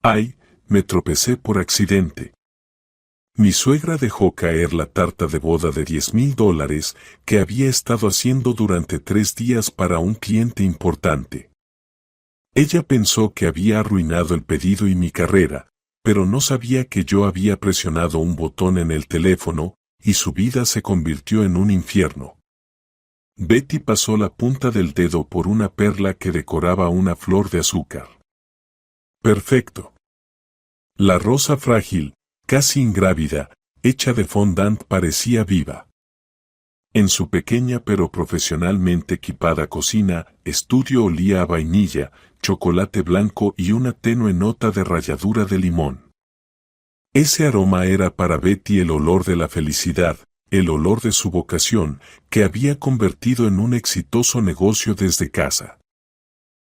Ay, me tropecé por accidente. Mi suegra dejó caer la tarta de boda de $10,000 que había estado haciendo durante 3 días para un cliente importante. Ella pensó que había arruinado el pedido y mi carrera, pero no sabía que yo había presionado un botón en el teléfono, y su vida se convirtió en un infierno. Betty pasó la punta del dedo por una perla que decoraba una flor de azúcar. Perfecto. La rosa frágil, casi ingrávida, hecha de fondant parecía viva. En su pequeña pero profesionalmente equipada cocina, estudio olía a vainilla, chocolate blanco y una tenue nota de ralladura de limón. Ese aroma era para Betty el olor de la felicidad, el olor de su vocación, que había convertido en un exitoso negocio desde casa.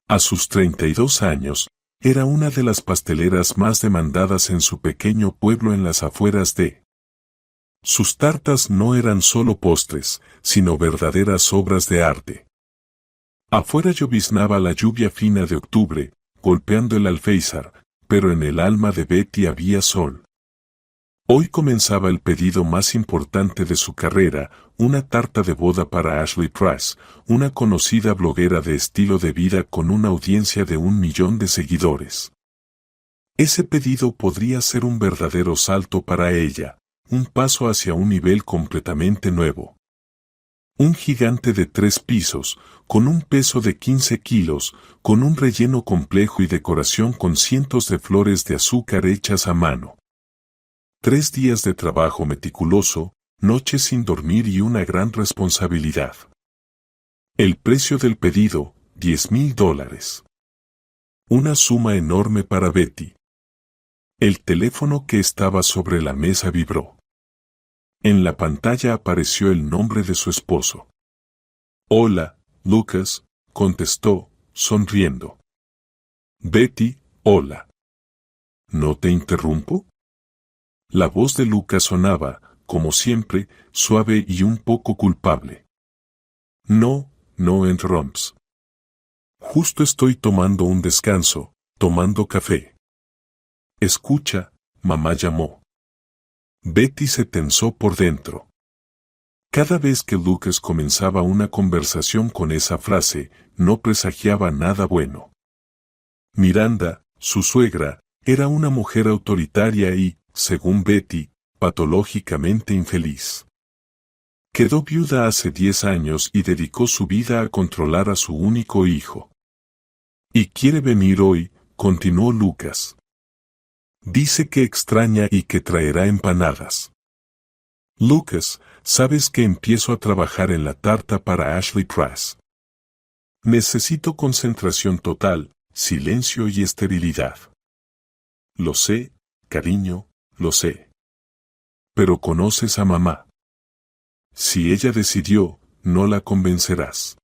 A sus 32 años, era una de las pasteleras más demandadas en su pequeño pueblo en las afueras de. Sus tartas no eran solo postres, sino verdaderas obras de arte. Afuera lloviznaba la lluvia fina de octubre, golpeando el alféizar, pero en el alma de Betty había sol. Hoy comenzaba el pedido más importante de su carrera, una tarta de boda para Ashley Price, una conocida bloguera de estilo de vida con una audiencia de 1 millón de seguidores. Ese pedido podría ser un verdadero salto para ella, un paso hacia un nivel completamente nuevo. Un gigante de 3 pisos, con un peso de 15 kilos, con un relleno complejo y decoración con cientos de flores de azúcar hechas a mano. 3 días de trabajo meticuloso, noches sin dormir y una gran responsabilidad. El precio del pedido, $10,000. Una suma enorme para Betty. El teléfono que estaba sobre la mesa vibró. En la pantalla apareció el nombre de su esposo. Hola, Lucas, contestó, sonriendo. Betty, hola. ¿No te interrumpo? La voz de Lucas sonaba, como siempre, suave y un poco culpable. No, no interrumps. Justo estoy tomando un descanso, tomando café. Escucha, mamá llamó. Betty se tensó por dentro. Cada vez que Lucas comenzaba una conversación con esa frase, no presagiaba nada bueno. Miranda, su suegra, era una mujer autoritaria y, según Betty, patológicamente infeliz. Quedó viuda hace 10 años y dedicó su vida a controlar a su único hijo. Y quiere venir hoy, continuó Lucas. Dice que extraña y que traerá empanadas. Lucas, sabes que empiezo a trabajar en la tarta para Ashley Price. Necesito concentración total, silencio y esterilidad. Lo sé, cariño, lo sé. Pero conoces a mamá. Si ella decidió, no la convencerás.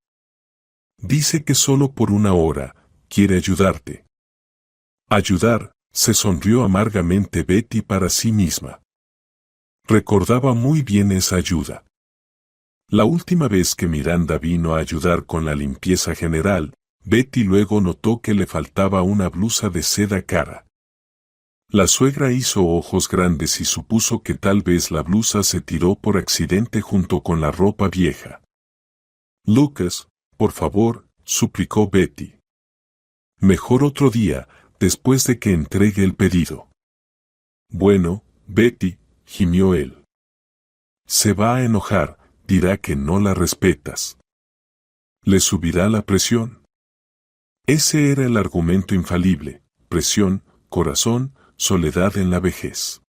Dice que solo por 1 hora, quiere ayudarte. Ayudar, se sonrió amargamente Betty para sí misma. Recordaba muy bien esa ayuda. La última vez que Miranda vino a ayudar con la limpieza general, Betty luego notó que le faltaba una blusa de seda cara. La suegra hizo ojos grandes y supuso que tal vez la blusa se tiró por accidente junto con la ropa vieja. Lucas, por favor, suplicó Betty. Mejor otro día, después de que entregue el pedido. Bueno, Betty, gimió él. Se va a enojar, dirá que no la respetas. ¿Le subirá la presión? Ese era el argumento infalible, presión, corazón, soledad en la vejez.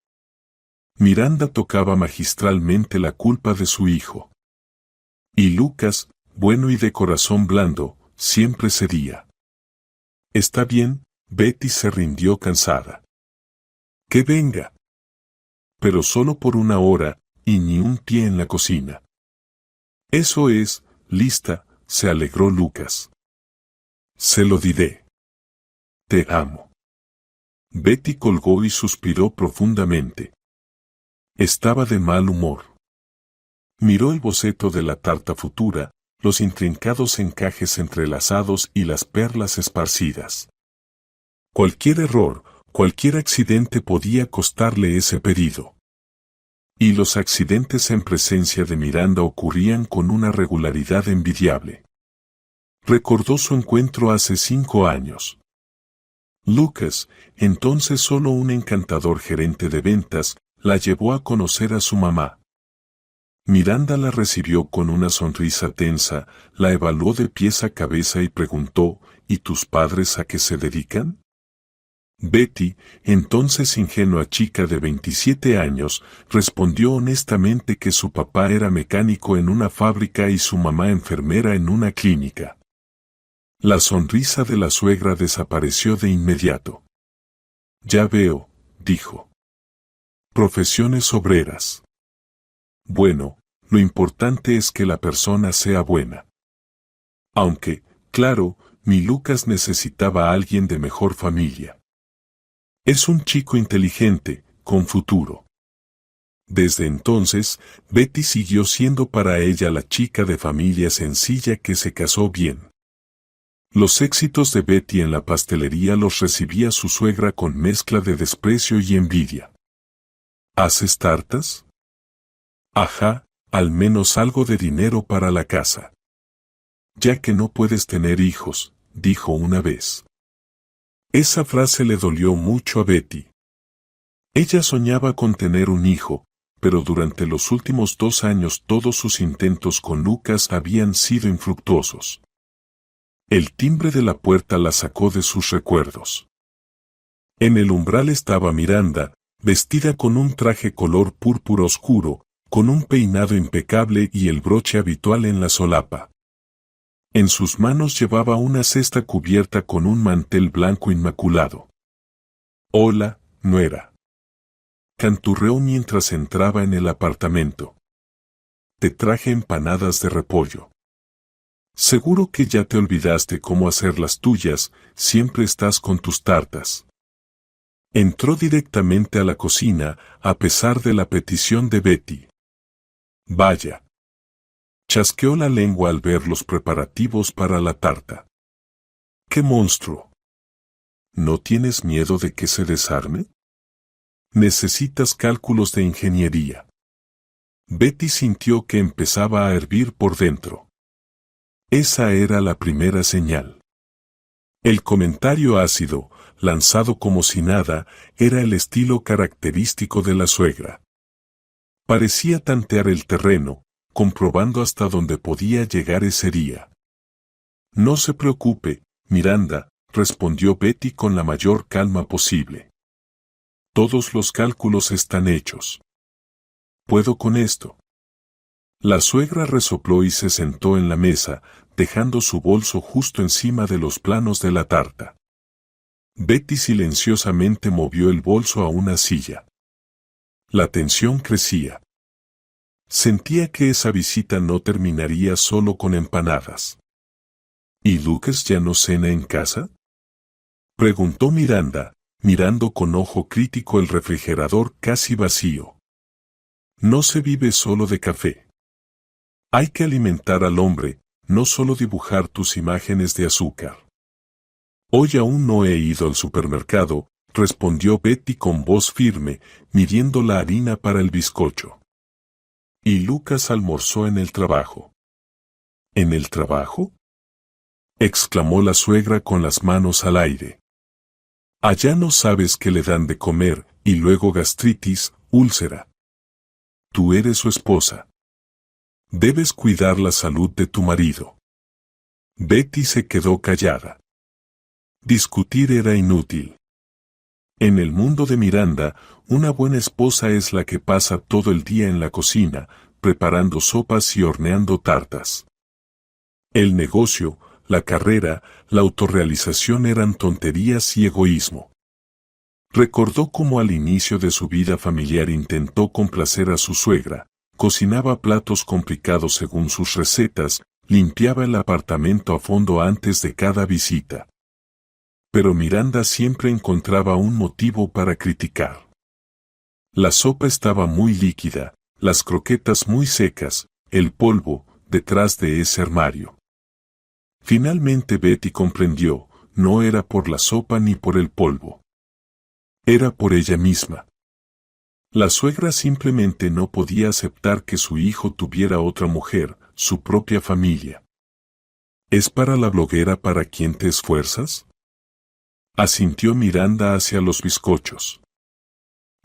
Miranda tocaba magistralmente la culpa de su hijo. Y Lucas, bueno y de corazón blando, siempre cedía. Está bien, Betty se rindió cansada. Que venga. Pero solo por 1 hora, y ni un pie en la cocina. Eso es, lista, se alegró Lucas. Se lo diré. Te amo. Betty colgó y suspiró profundamente. Estaba de mal humor. Miró el boceto de la tarta futura, los intrincados encajes entrelazados y las perlas esparcidas. Cualquier error, cualquier accidente podía costarle ese pedido. Y los accidentes en presencia de Miranda ocurrían con una regularidad envidiable. Recordó su encuentro hace 5 años. Lucas, entonces solo un encantador gerente de ventas, la llevó a conocer a su mamá. Miranda la recibió con una sonrisa tensa, la evaluó de pies a cabeza y preguntó, ¿y tus padres a qué se dedican? Betty, entonces ingenua chica de 27 años, respondió honestamente que su papá era mecánico en una fábrica y su mamá enfermera en una clínica. La sonrisa de la suegra desapareció de inmediato. Ya veo, dijo. Profesiones obreras. Bueno, lo importante es que la persona sea buena. Aunque, claro, mi Lucas necesitaba a alguien de mejor familia. Es un chico inteligente, con futuro. Desde entonces, Betty siguió siendo para ella la chica de familia sencilla que se casó bien. Los éxitos de Betty en la pastelería los recibía su suegra con mezcla de desprecio y envidia. ¿Haces tartas? Ajá, al menos algo de dinero para la casa. Ya que no puedes tener hijos, dijo una vez. Esa frase le dolió mucho a Betty. Ella soñaba con tener un hijo, pero durante los últimos 2 años todos sus intentos con Lucas habían sido infructuosos. El timbre de la puerta la sacó de sus recuerdos. En el umbral estaba Miranda, vestida con un traje color púrpura oscuro, con un peinado impecable y el broche habitual en la solapa. En sus manos llevaba una cesta cubierta con un mantel blanco inmaculado. Hola, nuera. Canturreó mientras entraba en el apartamento. Te traje empanadas de repollo. Seguro que ya te olvidaste cómo hacer las tuyas, siempre estás con tus tartas. Entró directamente a la cocina, a pesar de la petición de Betty. Vaya. Chasqueó la lengua al ver los preparativos para la tarta. ¡Qué monstruo! ¿No tienes miedo de que se desarme? Necesitas cálculos de ingeniería. Betty sintió que empezaba a hervir por dentro. Esa era la primera señal. El comentario ácido, lanzado como si nada, era el estilo característico de la suegra. Parecía tantear el terreno, comprobando hasta dónde podía llegar ese día. No se preocupe, Miranda, respondió Betty con la mayor calma posible. Todos los cálculos están hechos. ¿Puedo con esto? La suegra resopló y se sentó en la mesa, dejando su bolso justo encima de los planos de la tarta. Betty silenciosamente movió el bolso a una silla. La tensión crecía. Sentía que esa visita no terminaría solo con empanadas. ¿Y Lucas ya no cena en casa? Preguntó Miranda, mirando con ojo crítico el refrigerador casi vacío. No se vive solo de café. Hay que alimentar al hombre, no solo dibujar tus imágenes de azúcar. Hoy aún no he ido al supermercado, respondió Betty con voz firme, midiendo la harina para el bizcocho. Y Lucas almorzó en el trabajo. ¿En el trabajo? Exclamó la suegra con las manos al aire. Allá no sabes qué le dan de comer, y luego gastritis, úlcera. Tú eres su esposa. Debes cuidar la salud de tu marido. Betty se quedó callada. Discutir era inútil. En el mundo de Miranda, una buena esposa es la que pasa todo el día en la cocina, preparando sopas y horneando tartas. El negocio, la carrera, la autorrealización eran tonterías y egoísmo. Recordó cómo al inicio de su vida familiar intentó complacer a su suegra, cocinaba platos complicados según sus recetas, limpiaba el apartamento a fondo antes de cada visita. Pero Miranda siempre encontraba un motivo para criticar. La sopa estaba muy líquida, las croquetas muy secas, el polvo, detrás de ese armario. Finalmente Betty comprendió, no era por la sopa ni por el polvo. Era por ella misma. La suegra simplemente no podía aceptar que su hijo tuviera otra mujer, su propia familia. ¿Es para la bloguera para quien te esfuerzas? Asintió Miranda hacia los bizcochos.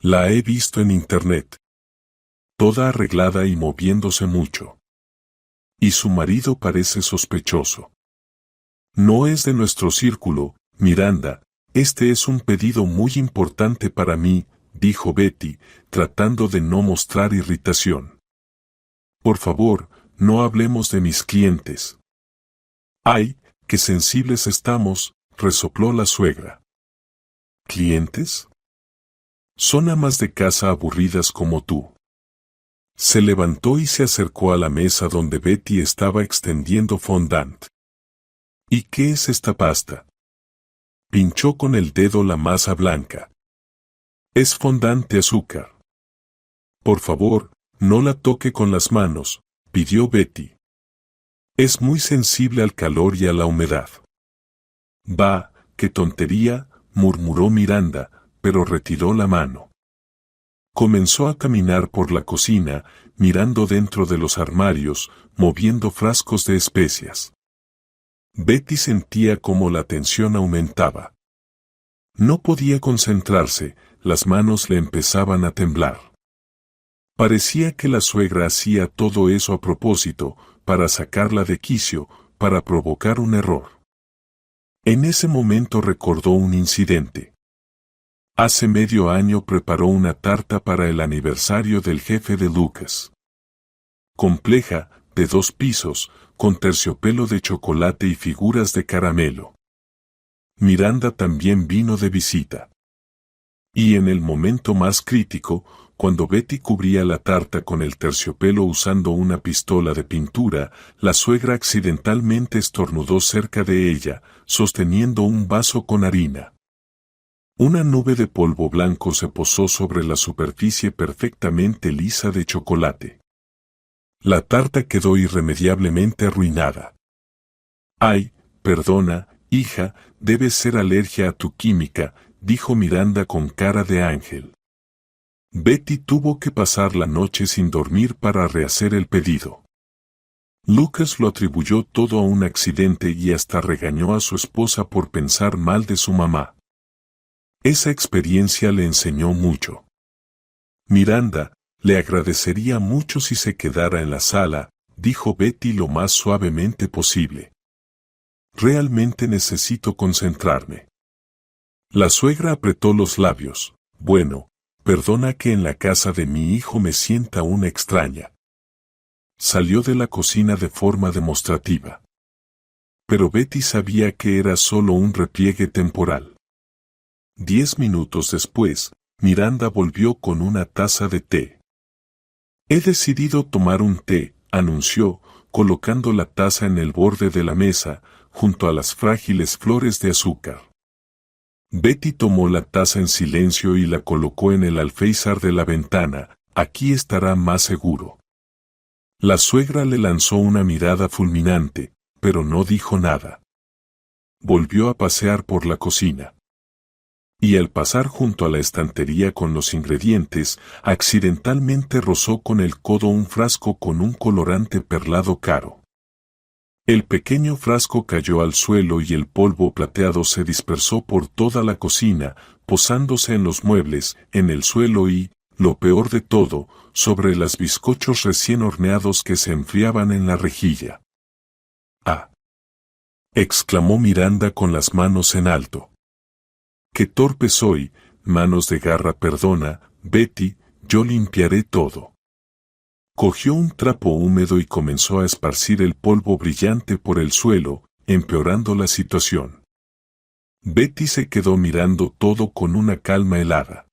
La he visto en internet. Toda arreglada y moviéndose mucho. Y su marido parece sospechoso. No es de nuestro círculo, Miranda, este es un pedido muy importante para mí, dijo Betty, tratando de no mostrar irritación. Por favor, no hablemos de mis clientes. ¡Ay, qué sensibles estamos!, resopló la suegra. ¿Clientes? Son amas de casa aburridas como tú. Se levantó y se acercó a la mesa donde Betty estaba extendiendo fondant. ¿Y qué es esta pasta? Pinchó con el dedo la masa blanca. Es fondant de azúcar. Por favor, no la toque con las manos, pidió Betty. Es muy sensible al calor y a la humedad. Bah, qué tontería, murmuró Miranda, pero retiró la mano. Comenzó a caminar por la cocina, mirando dentro de los armarios, moviendo frascos de especias. Betty sentía cómo la tensión aumentaba. No podía concentrarse, las manos le empezaban a temblar. Parecía que la suegra hacía todo eso a propósito, para sacarla de quicio, para provocar un error. En ese momento recordó un incidente. Hace medio año preparó una tarta para el aniversario del jefe de Lucas. Compleja, de 2 pisos, con terciopelo de chocolate y figuras de caramelo. Miranda también vino de visita. Y en el momento más crítico, cuando Betty cubría la tarta con el terciopelo usando una pistola de pintura, la suegra accidentalmente estornudó cerca de ella, sosteniendo un vaso con harina. Una nube de polvo blanco se posó sobre la superficie perfectamente lisa de chocolate. La tarta quedó irremediablemente arruinada. «Ay, perdona, hija, debe ser alergia a tu química», dijo Miranda con cara de ángel. Betty tuvo que pasar la noche sin dormir para rehacer el pedido. Lucas lo atribuyó todo a un accidente y hasta regañó a su esposa por pensar mal de su mamá. Esa experiencia le enseñó mucho. Miranda, le agradecería mucho si se quedara en la sala, dijo Betty lo más suavemente posible. Realmente necesito concentrarme. La suegra apretó los labios. Bueno, perdona que en la casa de mi hijo me sienta una extraña. Salió de la cocina de forma demostrativa. Pero Betty sabía que era solo un repliegue temporal. 10 minutos después, Miranda volvió con una taza de té. He decidido tomar un té, anunció, colocando la taza en el borde de la mesa, junto a las frágiles flores de azúcar. Betty tomó la taza en silencio y la colocó en el alféizar de la ventana. Aquí estará más seguro. La suegra le lanzó una mirada fulminante, pero no dijo nada. Volvió a pasear por la cocina. Y al pasar junto a la estantería con los ingredientes, accidentalmente rozó con el codo un frasco con un colorante perlado caro. El pequeño frasco cayó al suelo y el polvo plateado se dispersó por toda la cocina, posándose en los muebles, en el suelo y, lo peor de todo, sobre los bizcochos recién horneados que se enfriaban en la rejilla. ¡Ah!, exclamó Miranda con las manos en alto. ¡Qué torpe soy! Manos de garra, perdona, Betty, yo limpiaré todo. Cogió un trapo húmedo y comenzó a esparcir el polvo brillante por el suelo, empeorando la situación. Betty se quedó mirando todo con una calma helada.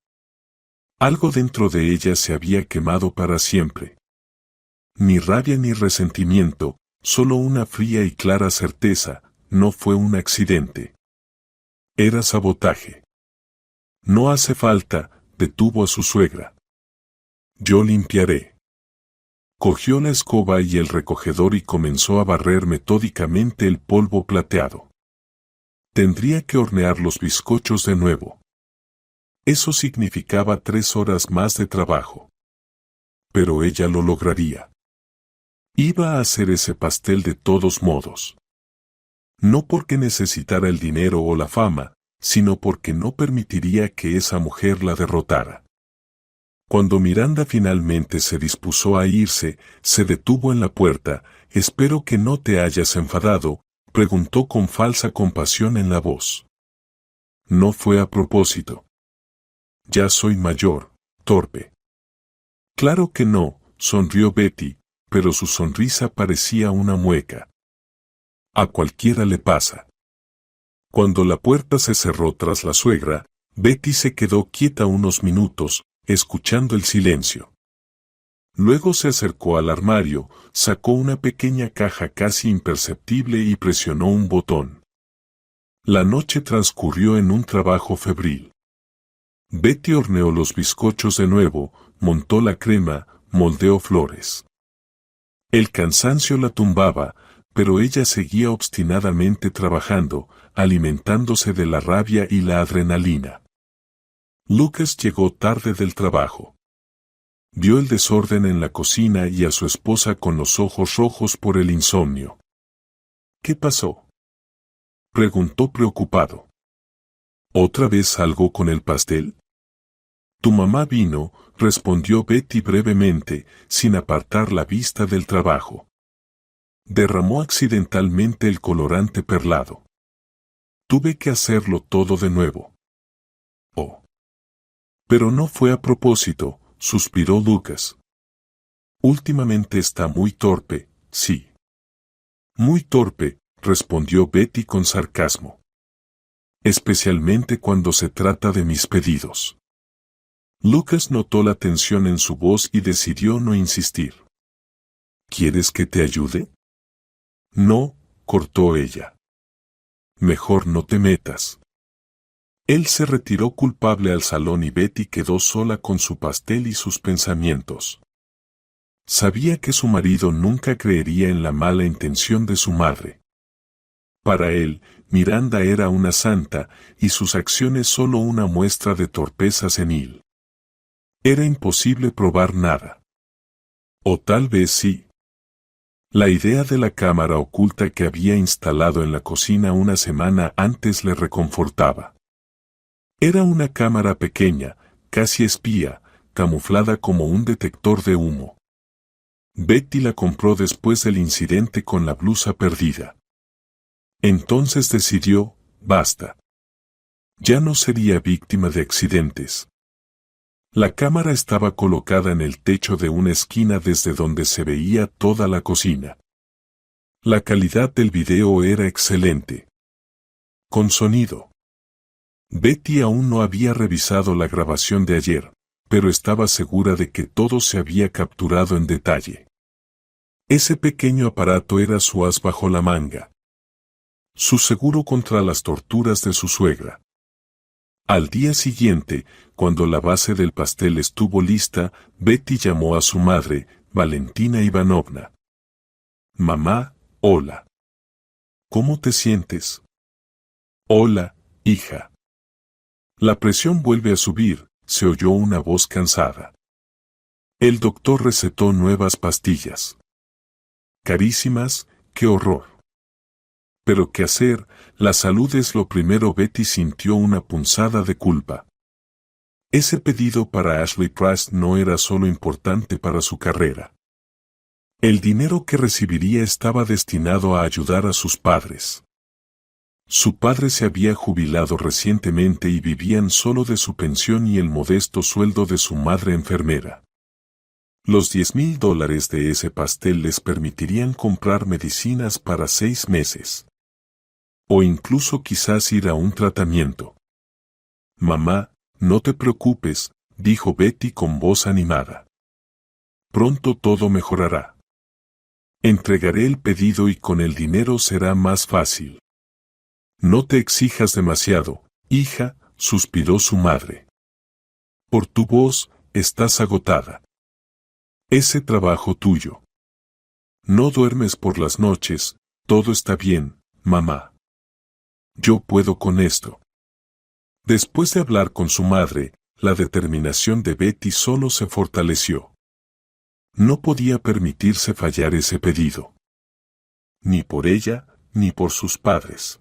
Algo dentro de ella se había quemado para siempre. Ni rabia ni resentimiento, solo una fría y clara certeza, no fue un accidente. Era sabotaje. No hace falta, detuvo a su suegra. Yo limpiaré. Cogió la escoba y el recogedor y comenzó a barrer metódicamente el polvo plateado. Tendría que hornear los bizcochos de nuevo. Eso significaba 3 horas más de trabajo. Pero ella lo lograría. Iba a hacer ese pastel de todos modos. No porque necesitara el dinero o la fama, sino porque no permitiría que esa mujer la derrotara. Cuando Miranda finalmente se dispuso a irse, se detuvo en la puerta. «Espero que no te hayas enfadado», preguntó con falsa compasión en la voz. «No fue a propósito. Ya soy mayor, torpe». «Claro que no», sonrió Betty, pero su sonrisa parecía una mueca. «A cualquiera le pasa». Cuando la puerta se cerró tras la suegra, Betty se quedó quieta unos minutos, escuchando el silencio. Luego se acercó al armario, sacó una pequeña caja casi imperceptible y presionó un botón. La noche transcurrió en un trabajo febril. Betty horneó los bizcochos de nuevo, montó la crema, moldeó flores. El cansancio la tumbaba, pero ella seguía obstinadamente trabajando, alimentándose de la rabia y la adrenalina. Lucas llegó tarde del trabajo. Vio el desorden en la cocina y a su esposa con los ojos rojos por el insomnio. «¿Qué pasó?», preguntó preocupado. «¿Otra vez algo con el pastel?». «Tu mamá vino», respondió Betty brevemente, sin apartar la vista del trabajo. «Derramó accidentalmente el colorante perlado. Tuve que hacerlo todo de nuevo». «Oh. Pero no fue a propósito», suspiró Lucas. «Últimamente está muy torpe, sí». «Muy torpe», respondió Betty con sarcasmo. «Especialmente cuando se trata de mis pedidos». Lucas notó la tensión en su voz y decidió no insistir. «¿Quieres que te ayude?». «No», cortó ella. «Mejor no te metas». Él se retiró culpable al salón y Betty quedó sola con su pastel y sus pensamientos. Sabía que su marido nunca creería en la mala intención de su madre. Para él, Miranda era una santa y sus acciones solo una muestra de torpeza senil. Era imposible probar nada. O tal vez sí. La idea de la cámara oculta que había instalado en la cocina una semana antes le reconfortaba. Era una cámara pequeña, casi espía, camuflada como un detector de humo. Betty la compró después del incidente con la blusa perdida. Entonces decidió, basta. Ya no sería víctima de accidentes. La cámara estaba colocada en el techo de una esquina desde donde se veía toda la cocina. La calidad del video era excelente. Con sonido. Betty aún no había revisado la grabación de ayer, pero estaba segura de que todo se había capturado en detalle. Ese pequeño aparato era su as bajo la manga. Su seguro contra las torturas de su suegra. Al día siguiente, cuando la base del pastel estuvo lista, Betty llamó a su madre, Valentina Ivanovna. «Mamá, hola. ¿Cómo te sientes?». «Hola, hija». «La presión vuelve a subir», se oyó una voz cansada. El doctor recetó nuevas pastillas. «Carísimas, qué horror». «Pero qué hacer, la salud es lo primero». Betty sintió una punzada de culpa. Ese pedido para Ashley Price no era solo importante para su carrera. El dinero que recibiría estaba destinado a ayudar a sus padres. Su padre se había jubilado recientemente y vivían solo de su pensión y el modesto sueldo de su madre enfermera. Los $10,000 de ese pastel les permitirían comprar medicinas para 6 meses. O incluso quizás ir a un tratamiento. «Mamá, no te preocupes», dijo Betty con voz animada. «Pronto todo mejorará. Entregaré el pedido y con el dinero será más fácil». «No te exijas demasiado, hija», suspiró su madre. «Por tu voz, estás agotada. Ese trabajo tuyo. No duermes por las noches». «Todo está bien, mamá. Yo puedo con esto». Después de hablar con su madre, la determinación de Betty solo se fortaleció. No podía permitirse fallar ese pedido. Ni por ella, ni por sus padres.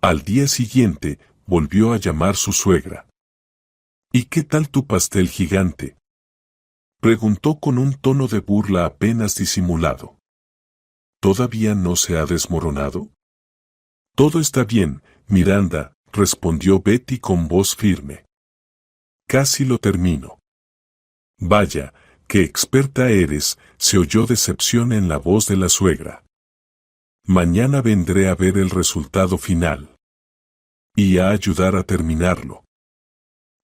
Al día siguiente, volvió a llamar su suegra. ¿Y qué tal tu pastel gigante?, preguntó con un tono de burla apenas disimulado. ¿Todavía no se ha desmoronado? Todo está bien, Miranda, respondió Betty con voz firme. Casi lo termino. Vaya, qué experta eres, se oyó decepción en la voz de la suegra. Mañana vendré a ver el resultado final. Y a ayudar a terminarlo.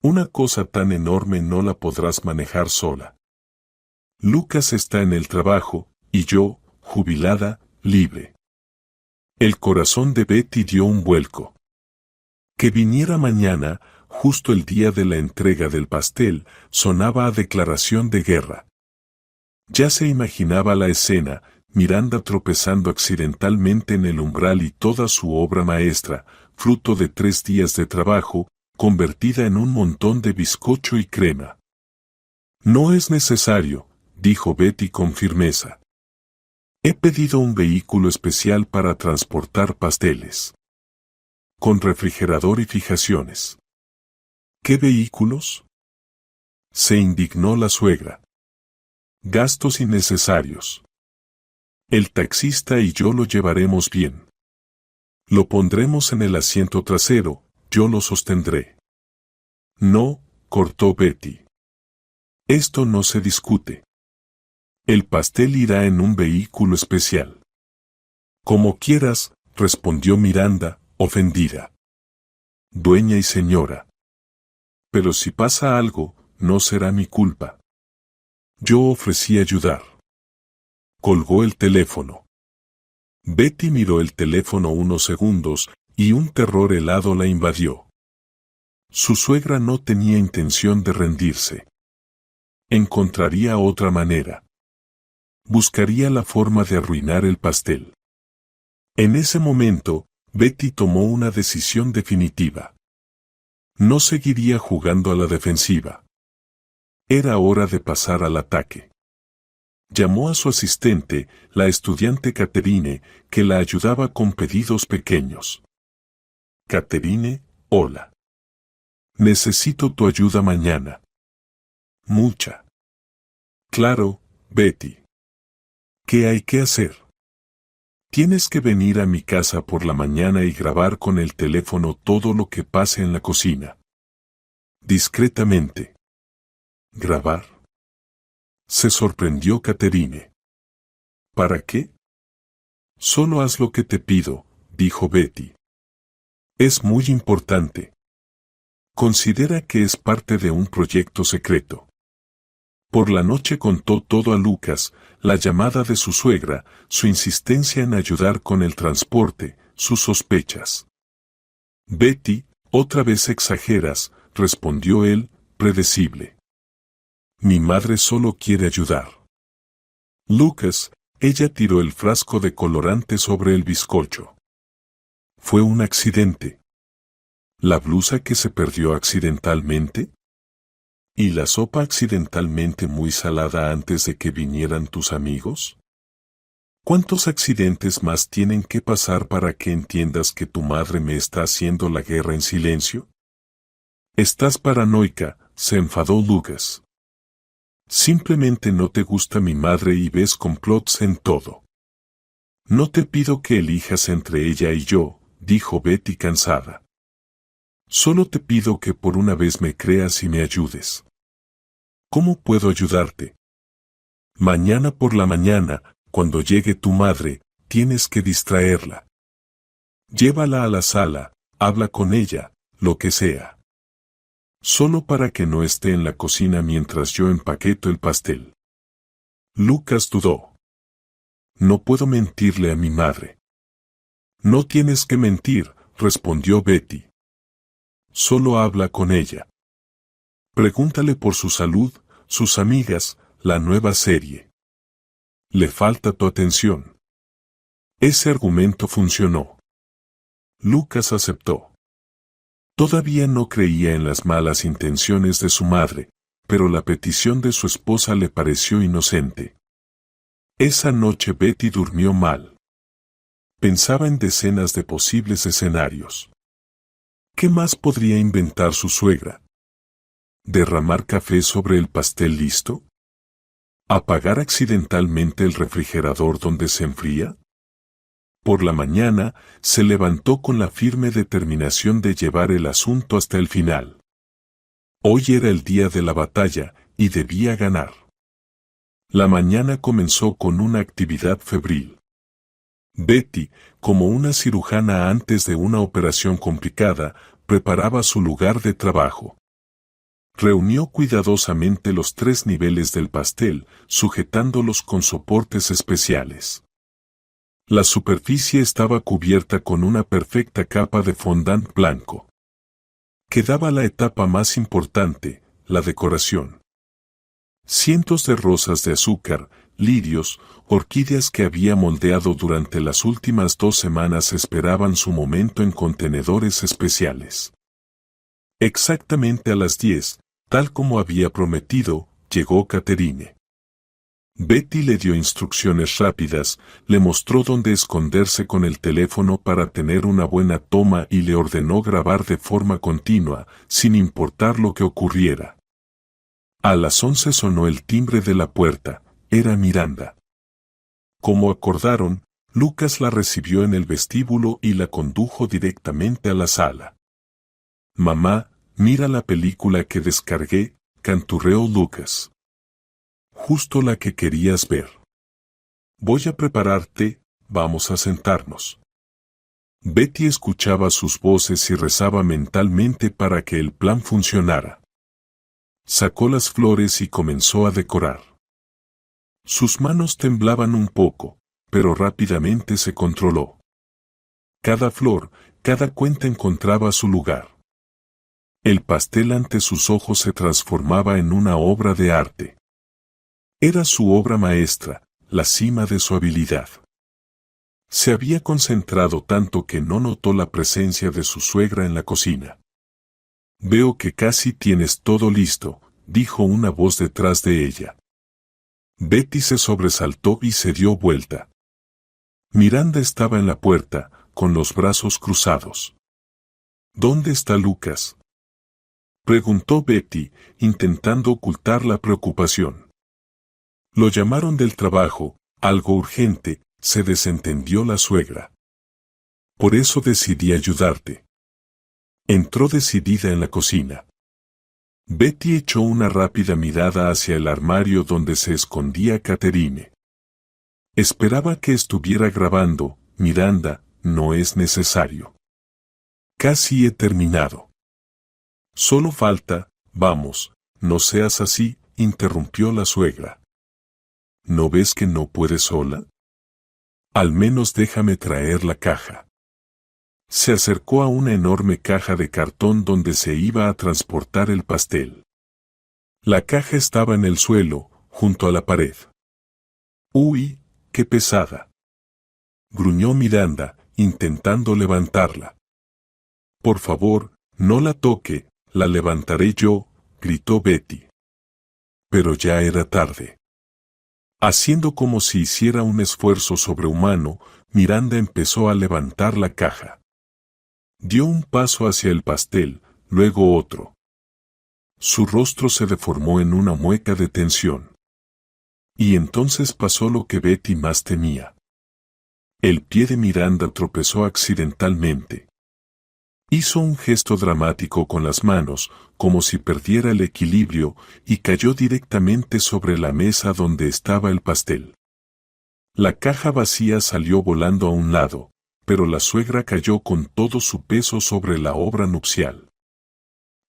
Una cosa tan enorme no la podrás manejar sola. Lucas está en el trabajo, y yo, jubilada, libre. El corazón de Betty dio un vuelco. Que viniera mañana, justo el día de la entrega del pastel, sonaba a declaración de guerra. Ya se imaginaba la escena, Miranda tropezando accidentalmente en el umbral y toda su obra maestra, fruto de 3 días de trabajo, convertida en un montón de bizcocho y crema. No es necesario, dijo Betty con firmeza. He pedido un vehículo especial para transportar pasteles. Con refrigerador y fijaciones. ¿Qué vehículos?, se indignó la suegra. Gastos innecesarios. El taxista y yo lo llevaremos bien. Lo pondremos en el asiento trasero, yo lo sostendré. No, cortó Betty. Esto no se discute. El pastel irá en un vehículo especial. Como quieras, respondió Miranda, ofendida. Dueña y señora. Pero si pasa algo, no será mi culpa. Yo ofrecí ayudar. Colgó el teléfono. Betty miró el teléfono unos segundos, y un terror helado la invadió. Su suegra no tenía intención de rendirse. Encontraría otra manera. Buscaría la forma de arruinar el pastel. En ese momento, Betty tomó una decisión definitiva. No seguiría jugando a la defensiva. Era hora de pasar al ataque. Llamó a su asistente, la estudiante Catherine, que la ayudaba con pedidos pequeños. Catherine, hola. Necesito tu ayuda mañana. Mucha. Claro, Betty. ¿Qué hay que hacer? Tienes que venir a mi casa por la mañana y grabar con el teléfono todo lo que pase en la cocina. Discretamente. ¿Grabar? Se sorprendió Catherine. ¿Para qué? Solo haz lo que te pido, dijo Betty. Es muy importante. Considera que es parte de un proyecto secreto. Por la noche contó todo a Lucas, la llamada de su suegra, su insistencia en ayudar con el transporte, sus sospechas. Betty, otra vez exageras, respondió él, predecible. Mi madre solo quiere ayudar. Lucas, ella tiró el frasco de colorante sobre el bizcocho. Fue un accidente. ¿La blusa que se perdió accidentalmente? ¿Y la sopa accidentalmente muy salada antes de que vinieran tus amigos? ¿Cuántos accidentes más tienen que pasar para que entiendas que tu madre me está haciendo la guerra en silencio? Estás paranoica, se enfadó Lucas. Simplemente no te gusta mi madre y ves complots en todo. No te pido que elijas entre ella y yo, dijo Betty cansada. Solo te pido que por una vez me creas y me ayudes. ¿Cómo puedo ayudarte? Mañana por la mañana, cuando llegue tu madre, tienes que distraerla. Llévala a la sala, habla con ella, lo que sea. Solo para que no esté en la cocina mientras yo empaqueto el pastel. Lucas dudó. No puedo mentirle a mi madre. No tienes que mentir, respondió Betty. Solo habla con ella. Pregúntale por su salud, sus amigas, la nueva serie. Le falta tu atención. Ese argumento funcionó. Lucas aceptó. Todavía no creía en las malas intenciones de su madre, pero la petición de su esposa le pareció inocente. Esa noche Betty durmió mal. Pensaba en decenas de posibles escenarios. ¿Qué más podría inventar su suegra? ¿Derramar café sobre el pastel listo? ¿Apagar accidentalmente el refrigerador donde se enfría? Por la mañana, se levantó con la firme determinación de llevar el asunto hasta el final. Hoy era el día de la batalla, y debía ganar. La mañana comenzó con una actividad febril. Betty, como una cirujana antes de una operación complicada, preparaba su lugar de trabajo. Reunió cuidadosamente los 3 niveles del pastel, sujetándolos con soportes especiales. La superficie estaba cubierta con una perfecta capa de fondant blanco. Quedaba la etapa más importante, la decoración. Cientos de rosas de azúcar, lirios, orquídeas que había moldeado durante las últimas 2 semanas esperaban su momento en contenedores especiales. Exactamente a las 10, tal como había prometido, llegó Catherine. Betty le dio instrucciones rápidas, le mostró dónde esconderse con el teléfono para tener una buena toma y le ordenó grabar de forma continua, sin importar lo que ocurriera. A las 11 sonó el timbre de la puerta, era Miranda. Como acordaron, Lucas la recibió en el vestíbulo y la condujo directamente a la sala. «Mamá, mira la película que descargué», canturreó Lucas. «Justo la que querías ver. Voy a prepararte, vamos a sentarnos». Betty escuchaba sus voces y rezaba mentalmente para que el plan funcionara. Sacó las flores y comenzó a decorar. Sus manos temblaban un poco, pero rápidamente se controló. Cada flor, cada cuenta encontraba su lugar. El pastel ante sus ojos se transformaba en una obra de arte. Era su obra maestra, la cima de su habilidad. Se había concentrado tanto que no notó la presencia de su suegra en la cocina. «Veo que casi tienes todo listo», dijo una voz detrás de ella. Betty se sobresaltó y se dio vuelta. Miranda estaba en la puerta, con los brazos cruzados. «¿Dónde está Lucas?», preguntó Betty, intentando ocultar la preocupación. «Lo llamaron del trabajo, algo urgente», se desentendió la suegra. «Por eso decidí ayudarte». Entró decidida en la cocina. Betty echó una rápida mirada hacia el armario donde se escondía Catherine. Esperaba que estuviera grabando. «Miranda, no es necesario. Casi he terminado». «Solo falta, vamos, no seas así», interrumpió la suegra. «¿No ves que no puedes sola? Al menos déjame traer la caja». Se acercó a una enorme caja de cartón donde se iba a transportar el pastel. La caja estaba en el suelo, junto a la pared. «Uy, qué pesada», gruñó Miranda, intentando levantarla. «Por favor, no la toque, la levantaré yo», gritó Betty. Pero ya era tarde. Haciendo como si hiciera un esfuerzo sobrehumano, Miranda empezó a levantar la caja. Dio un paso hacia el pastel, luego otro. Su rostro se deformó en una mueca de tensión. Y entonces pasó lo que Betty más temía. El pie de Miranda tropezó accidentalmente. Hizo un gesto dramático con las manos, como si perdiera el equilibrio, y cayó directamente sobre la mesa donde estaba el pastel. La caja vacía salió volando a un lado, pero la suegra cayó con todo su peso sobre la obra nupcial.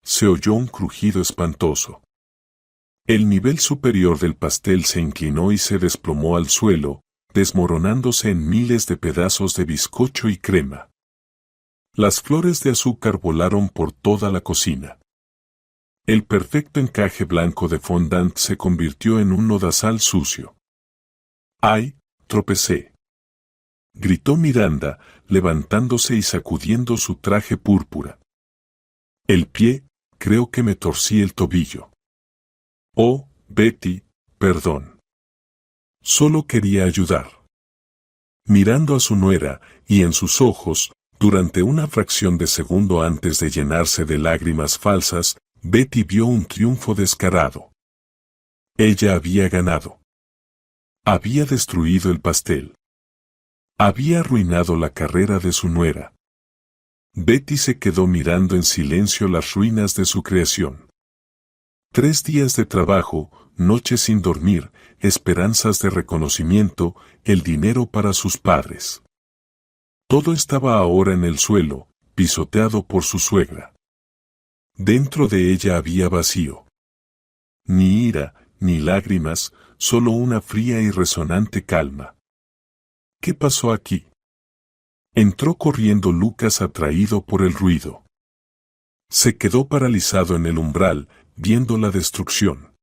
Se oyó un crujido espantoso. El nivel superior del pastel se inclinó y se desplomó al suelo, desmoronándose en miles de pedazos de bizcocho y crema. Las flores de azúcar volaron por toda la cocina. El perfecto encaje blanco de fondant se convirtió en un lodazal sucio. «¡Ay!», tropecé», gritó Miranda, levantándose y sacudiendo su traje púrpura. El pie, creo que me torcí el tobillo. Oh, Betty, perdón. Solo quería ayudar. Mirando a su nuera, y en sus ojos, durante una fracción de segundo antes de llenarse de lágrimas falsas, Betty vio un triunfo descarado. Ella había ganado. Había destruido el pastel. Había arruinado la carrera de su nuera. Betty se quedó mirando en silencio las ruinas de su creación. 3 días de trabajo, noches sin dormir, esperanzas de reconocimiento, el dinero para sus padres. Todo estaba ahora en el suelo, pisoteado por su suegra. Dentro de ella había vacío. Ni ira, ni lágrimas, solo una fría y resonante calma. ¿Qué pasó aquí? Entró corriendo Lucas atraído por el ruido. Se quedó paralizado en el umbral, viendo la destrucción.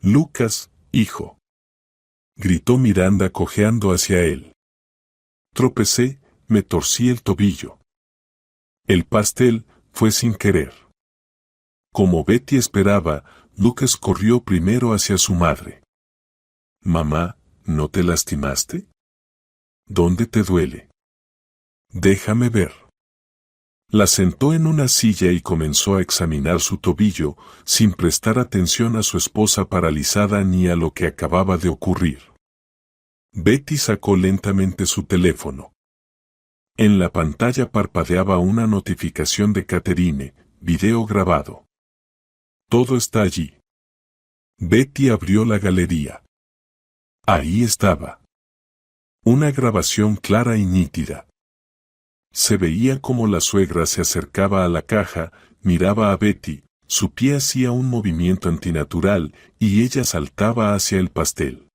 Lucas, hijo. Gritó Miranda cojeando hacia él. Tropecé, me torcí el tobillo. El pastel fue sin querer. Como Betty esperaba, Lucas corrió primero hacia su madre. Mamá, ¿no te lastimaste? ¿Dónde te duele? Déjame ver. La sentó en una silla y comenzó a examinar su tobillo, sin prestar atención a su esposa paralizada ni a lo que acababa de ocurrir. Betty sacó lentamente su teléfono. En la pantalla parpadeaba una notificación de Catherine, video grabado. Todo está allí. Betty abrió la galería. Ahí estaba. Una grabación clara y nítida. Se veía como la suegra se acercaba a la caja, miraba a Betty, su pie hacía un movimiento antinatural y ella saltaba hacia el pastel.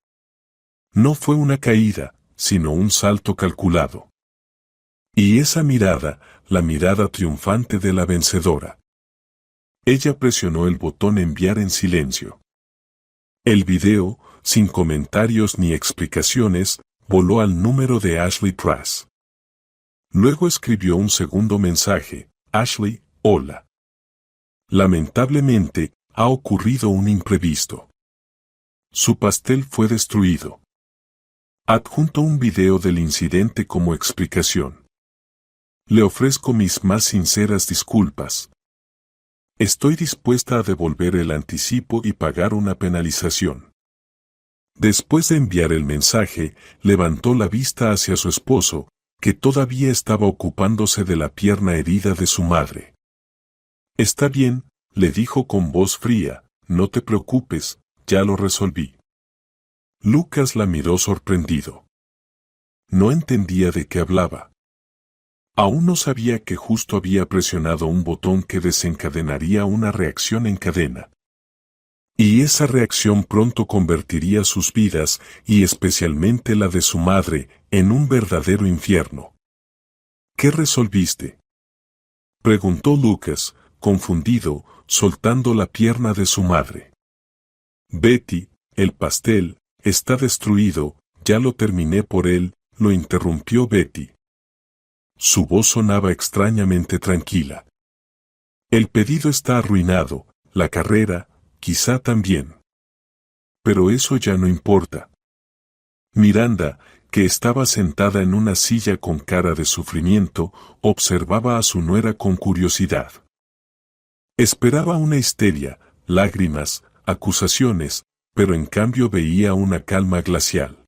No fue una caída, sino un salto calculado. Y esa mirada, la mirada triunfante de la vencedora. Ella presionó el botón enviar en silencio. El video, sin comentarios ni explicaciones, voló al número de Ashley Truss. Luego escribió un segundo mensaje: Ashley, hola. Lamentablemente, ha ocurrido un imprevisto. Su pastel fue destruido. Adjunto un video del incidente como explicación. Le ofrezco mis más sinceras disculpas. Estoy dispuesta a devolver el anticipo y pagar una penalización. Después de enviar el mensaje, levantó la vista hacia su esposo, que todavía estaba ocupándose de la pierna herida de su madre. Está bien, le dijo con voz fría, no te preocupes, ya lo resolví. Lucas la miró sorprendido. No entendía de qué hablaba. Aún no sabía que justo había presionado un botón que desencadenaría una reacción en cadena. Y esa reacción pronto convertiría sus vidas, y especialmente la de su madre, en un verdadero infierno. ¿Qué resolviste?, preguntó Lucas, confundido, soltando la pierna de su madre. Betty, el pastel, está destruido, ya lo terminé por él, lo interrumpió Betty. Su voz sonaba extrañamente tranquila. El pedido está arruinado, la carrera, quizá también. Pero eso ya no importa. Miranda, que estaba sentada en una silla con cara de sufrimiento, observaba a su nuera con curiosidad. Esperaba una histeria, lágrimas, acusaciones, pero en cambio veía una calma glacial.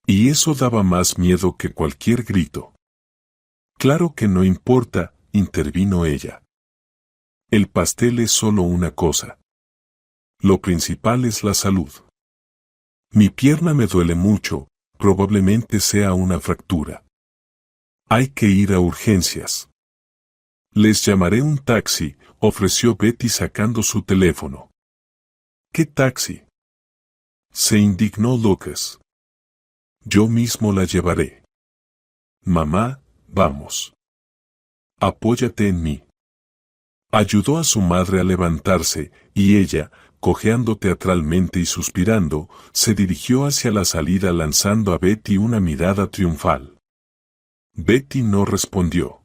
Y eso daba más miedo que cualquier grito. Claro que no importa, intervino ella. El pastel es solo una cosa. Lo principal es la salud. Mi pierna me duele mucho, probablemente sea una fractura. Hay que ir a urgencias. Les llamaré un taxi, ofreció Betty sacando su teléfono. ¿Qué taxi?, se indignó Lucas. Yo mismo la llevaré. Mamá, vamos. Apóyate en mí. Ayudó a su madre a levantarse, y ella, cojeando teatralmente y suspirando, se dirigió hacia la salida lanzando a Betty una mirada triunfal. Betty no respondió.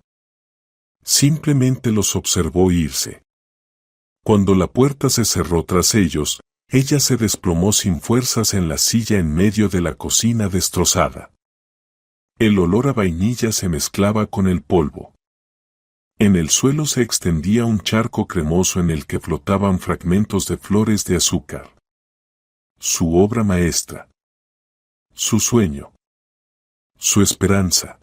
Simplemente los observó irse. Cuando la puerta se cerró tras ellos, ella se desplomó sin fuerzas en la silla en medio de la cocina destrozada. El olor a vainilla se mezclaba con el polvo. En el suelo se extendía un charco cremoso en el que flotaban fragmentos de flores de azúcar. Su obra maestra. Su sueño. Su esperanza.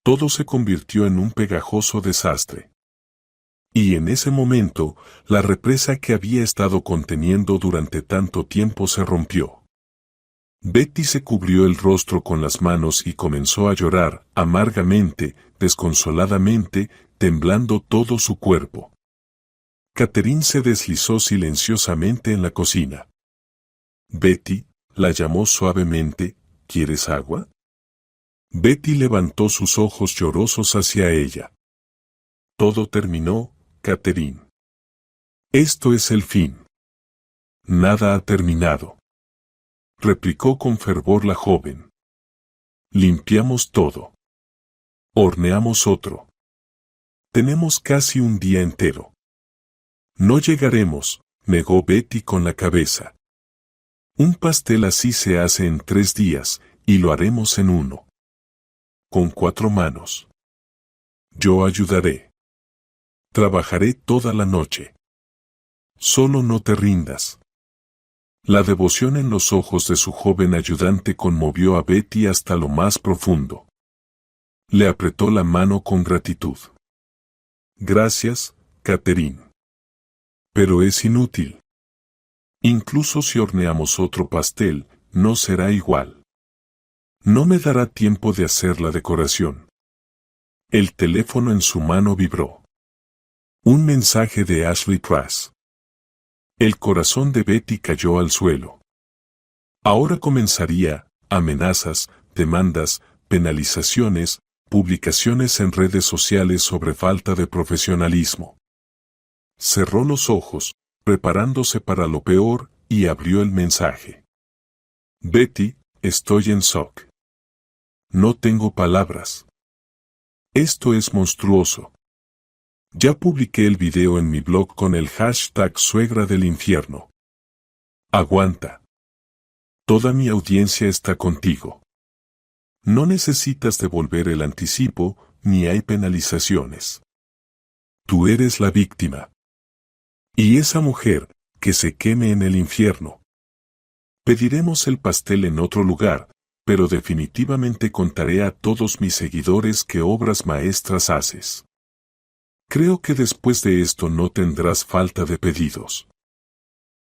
Todo se convirtió en un pegajoso desastre. Y en ese momento, la represa que había estado conteniendo durante tanto tiempo se rompió. Betty se cubrió el rostro con las manos y comenzó a llorar, amargamente, desconsoladamente, temblando todo su cuerpo. Catherine se deslizó silenciosamente en la cocina. Betty, la llamó suavemente, ¿quieres agua? Betty levantó sus ojos llorosos hacia ella. Todo terminó, Catherine. Esto es el fin. Nada ha terminado, replicó con fervor la joven. Limpiamos todo. Horneamos otro. Tenemos casi un día entero. No llegaremos, negó Betty con la cabeza. Un pastel así se hace en 3 días, y lo haremos en 1. Con 4 manos. Yo ayudaré. Trabajaré toda la noche. Solo no te rindas. La devoción en los ojos de su joven ayudante conmovió a Betty hasta lo más profundo. Le apretó la mano con gratitud. Gracias, Catherine. Pero es inútil. Incluso si horneamos otro pastel, no será igual. No me dará tiempo de hacer la decoración. El teléfono en su mano vibró. Un mensaje de Ashley Prass. El corazón de Betty cayó al suelo. Ahora comenzaría, amenazas, demandas, penalizaciones, publicaciones en redes sociales sobre falta de profesionalismo. Cerró los ojos, preparándose para lo peor, y abrió el mensaje. Betty, estoy en shock. No tengo palabras. Esto es monstruoso. Ya publiqué el video en mi blog con el hashtag suegra del infierno. Aguanta. Toda mi audiencia está contigo. No necesitas devolver el anticipo, ni hay penalizaciones. Tú eres la víctima. Y esa mujer, que se queme en el infierno. Pediremos el pastel en otro lugar, pero definitivamente contaré a todos mis seguidores qué obras maestras haces. Creo que después de esto no tendrás falta de pedidos.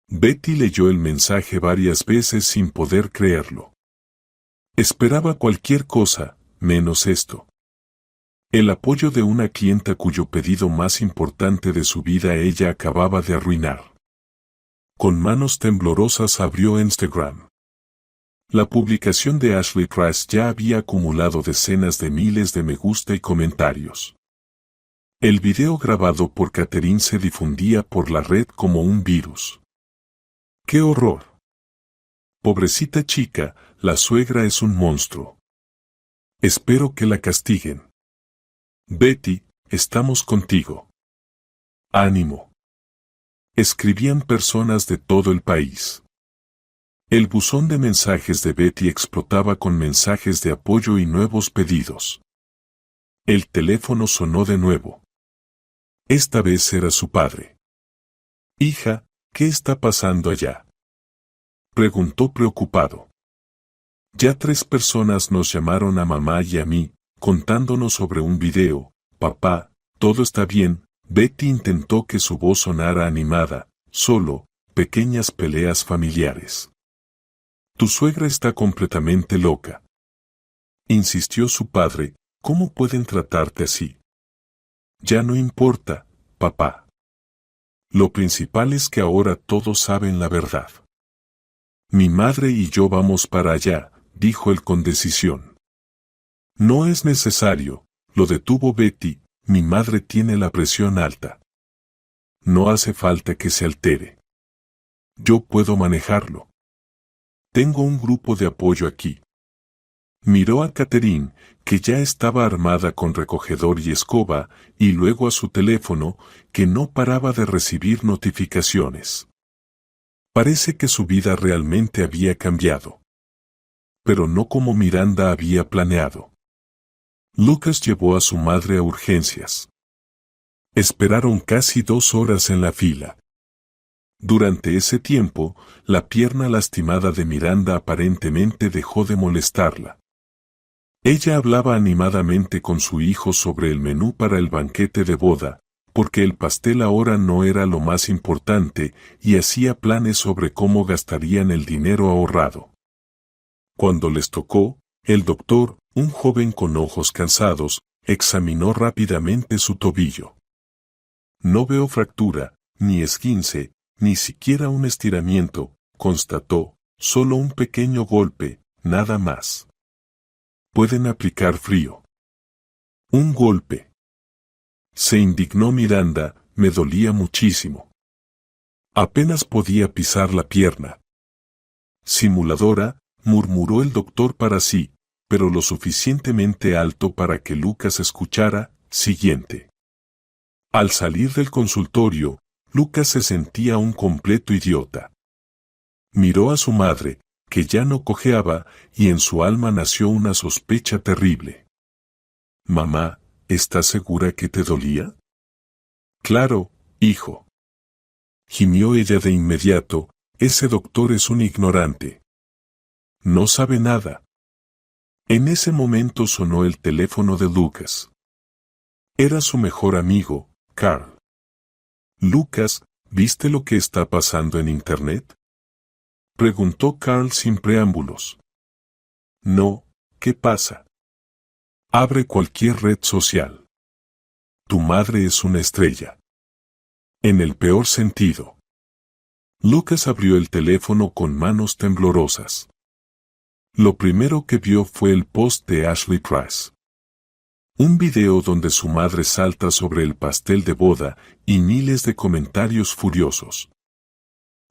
Betty leyó el mensaje varias veces sin poder creerlo. Esperaba cualquier cosa, menos esto. El apoyo de una clienta cuyo pedido más importante de su vida ella acababa de arruinar. Con manos temblorosas abrió Instagram. La publicación de Ashley Prass ya había acumulado decenas de miles de me gusta y comentarios. El video grabado por Catherine se difundía por la red como un virus. ¡Qué horror! Pobrecita chica, la suegra es un monstruo. Espero que la castiguen. Betty, estamos contigo. Ánimo. Escribían personas de todo el país. El buzón de mensajes de Betty explotaba con mensajes de apoyo y nuevos pedidos. El teléfono sonó de nuevo. Esta vez era su padre. Hija, ¿qué está pasando allá? Preguntó preocupado. Ya 3 personas nos llamaron a mamá y a mí, contándonos sobre un video. Papá, todo está bien. Betty intentó que su voz sonara animada, solo, pequeñas peleas familiares. Tu suegra está completamente loca. Insistió su padre, ¿cómo pueden tratarte así? Ya no importa, papá. Lo principal es que ahora todos saben la verdad. Mi madre y yo vamos para allá, dijo él con decisión. No es necesario, lo detuvo Betty, mi madre tiene la presión alta. No hace falta que se altere. Yo puedo manejarlo. Tengo un grupo de apoyo aquí. Miró a Catherine, que ya estaba armada con recogedor y escoba, y luego a su teléfono, que no paraba de recibir notificaciones. Parece que su vida realmente había cambiado. Pero no como Miranda había planeado. Lucas llevó a su madre a urgencias. Esperaron casi 2 horas en la fila. Durante ese tiempo, la pierna lastimada de Miranda aparentemente dejó de molestarla. Ella hablaba animadamente con su hijo sobre el menú para el banquete de boda, porque el pastel ahora no era lo más importante, y hacía planes sobre cómo gastarían el dinero ahorrado. Cuando les tocó, el doctor, un joven con ojos cansados, examinó rápidamente su tobillo. No veo fractura, ni esguince, ni siquiera un estiramiento, constató, solo un pequeño golpe, nada más. Pueden aplicar frío. Un golpe. Se indignó Miranda, me dolía muchísimo. Apenas podía pisar la pierna. Simuladora, murmuró el doctor para sí, pero lo suficientemente alto para que Lucas escuchara. Siguiente. Al salir del consultorio, Lucas se sentía un completo idiota. Miró a su madre, que ya no cojeaba, y en su alma nació una sospecha terrible. Mamá, ¿estás segura que te dolía? Claro, hijo. Gimió ella de inmediato, ese doctor es un ignorante. No sabe nada. En ese momento sonó el teléfono de Lucas. Era su mejor amigo, Carl. Lucas, ¿viste lo que está pasando en Internet? Preguntó Carl sin preámbulos. No, ¿qué pasa? Abre cualquier red social. Tu madre es una estrella. En el peor sentido. Lucas abrió el teléfono con manos temblorosas. Lo primero que vio fue el post de Ashley Price. Un video donde su madre salta sobre el pastel de boda y miles de comentarios furiosos.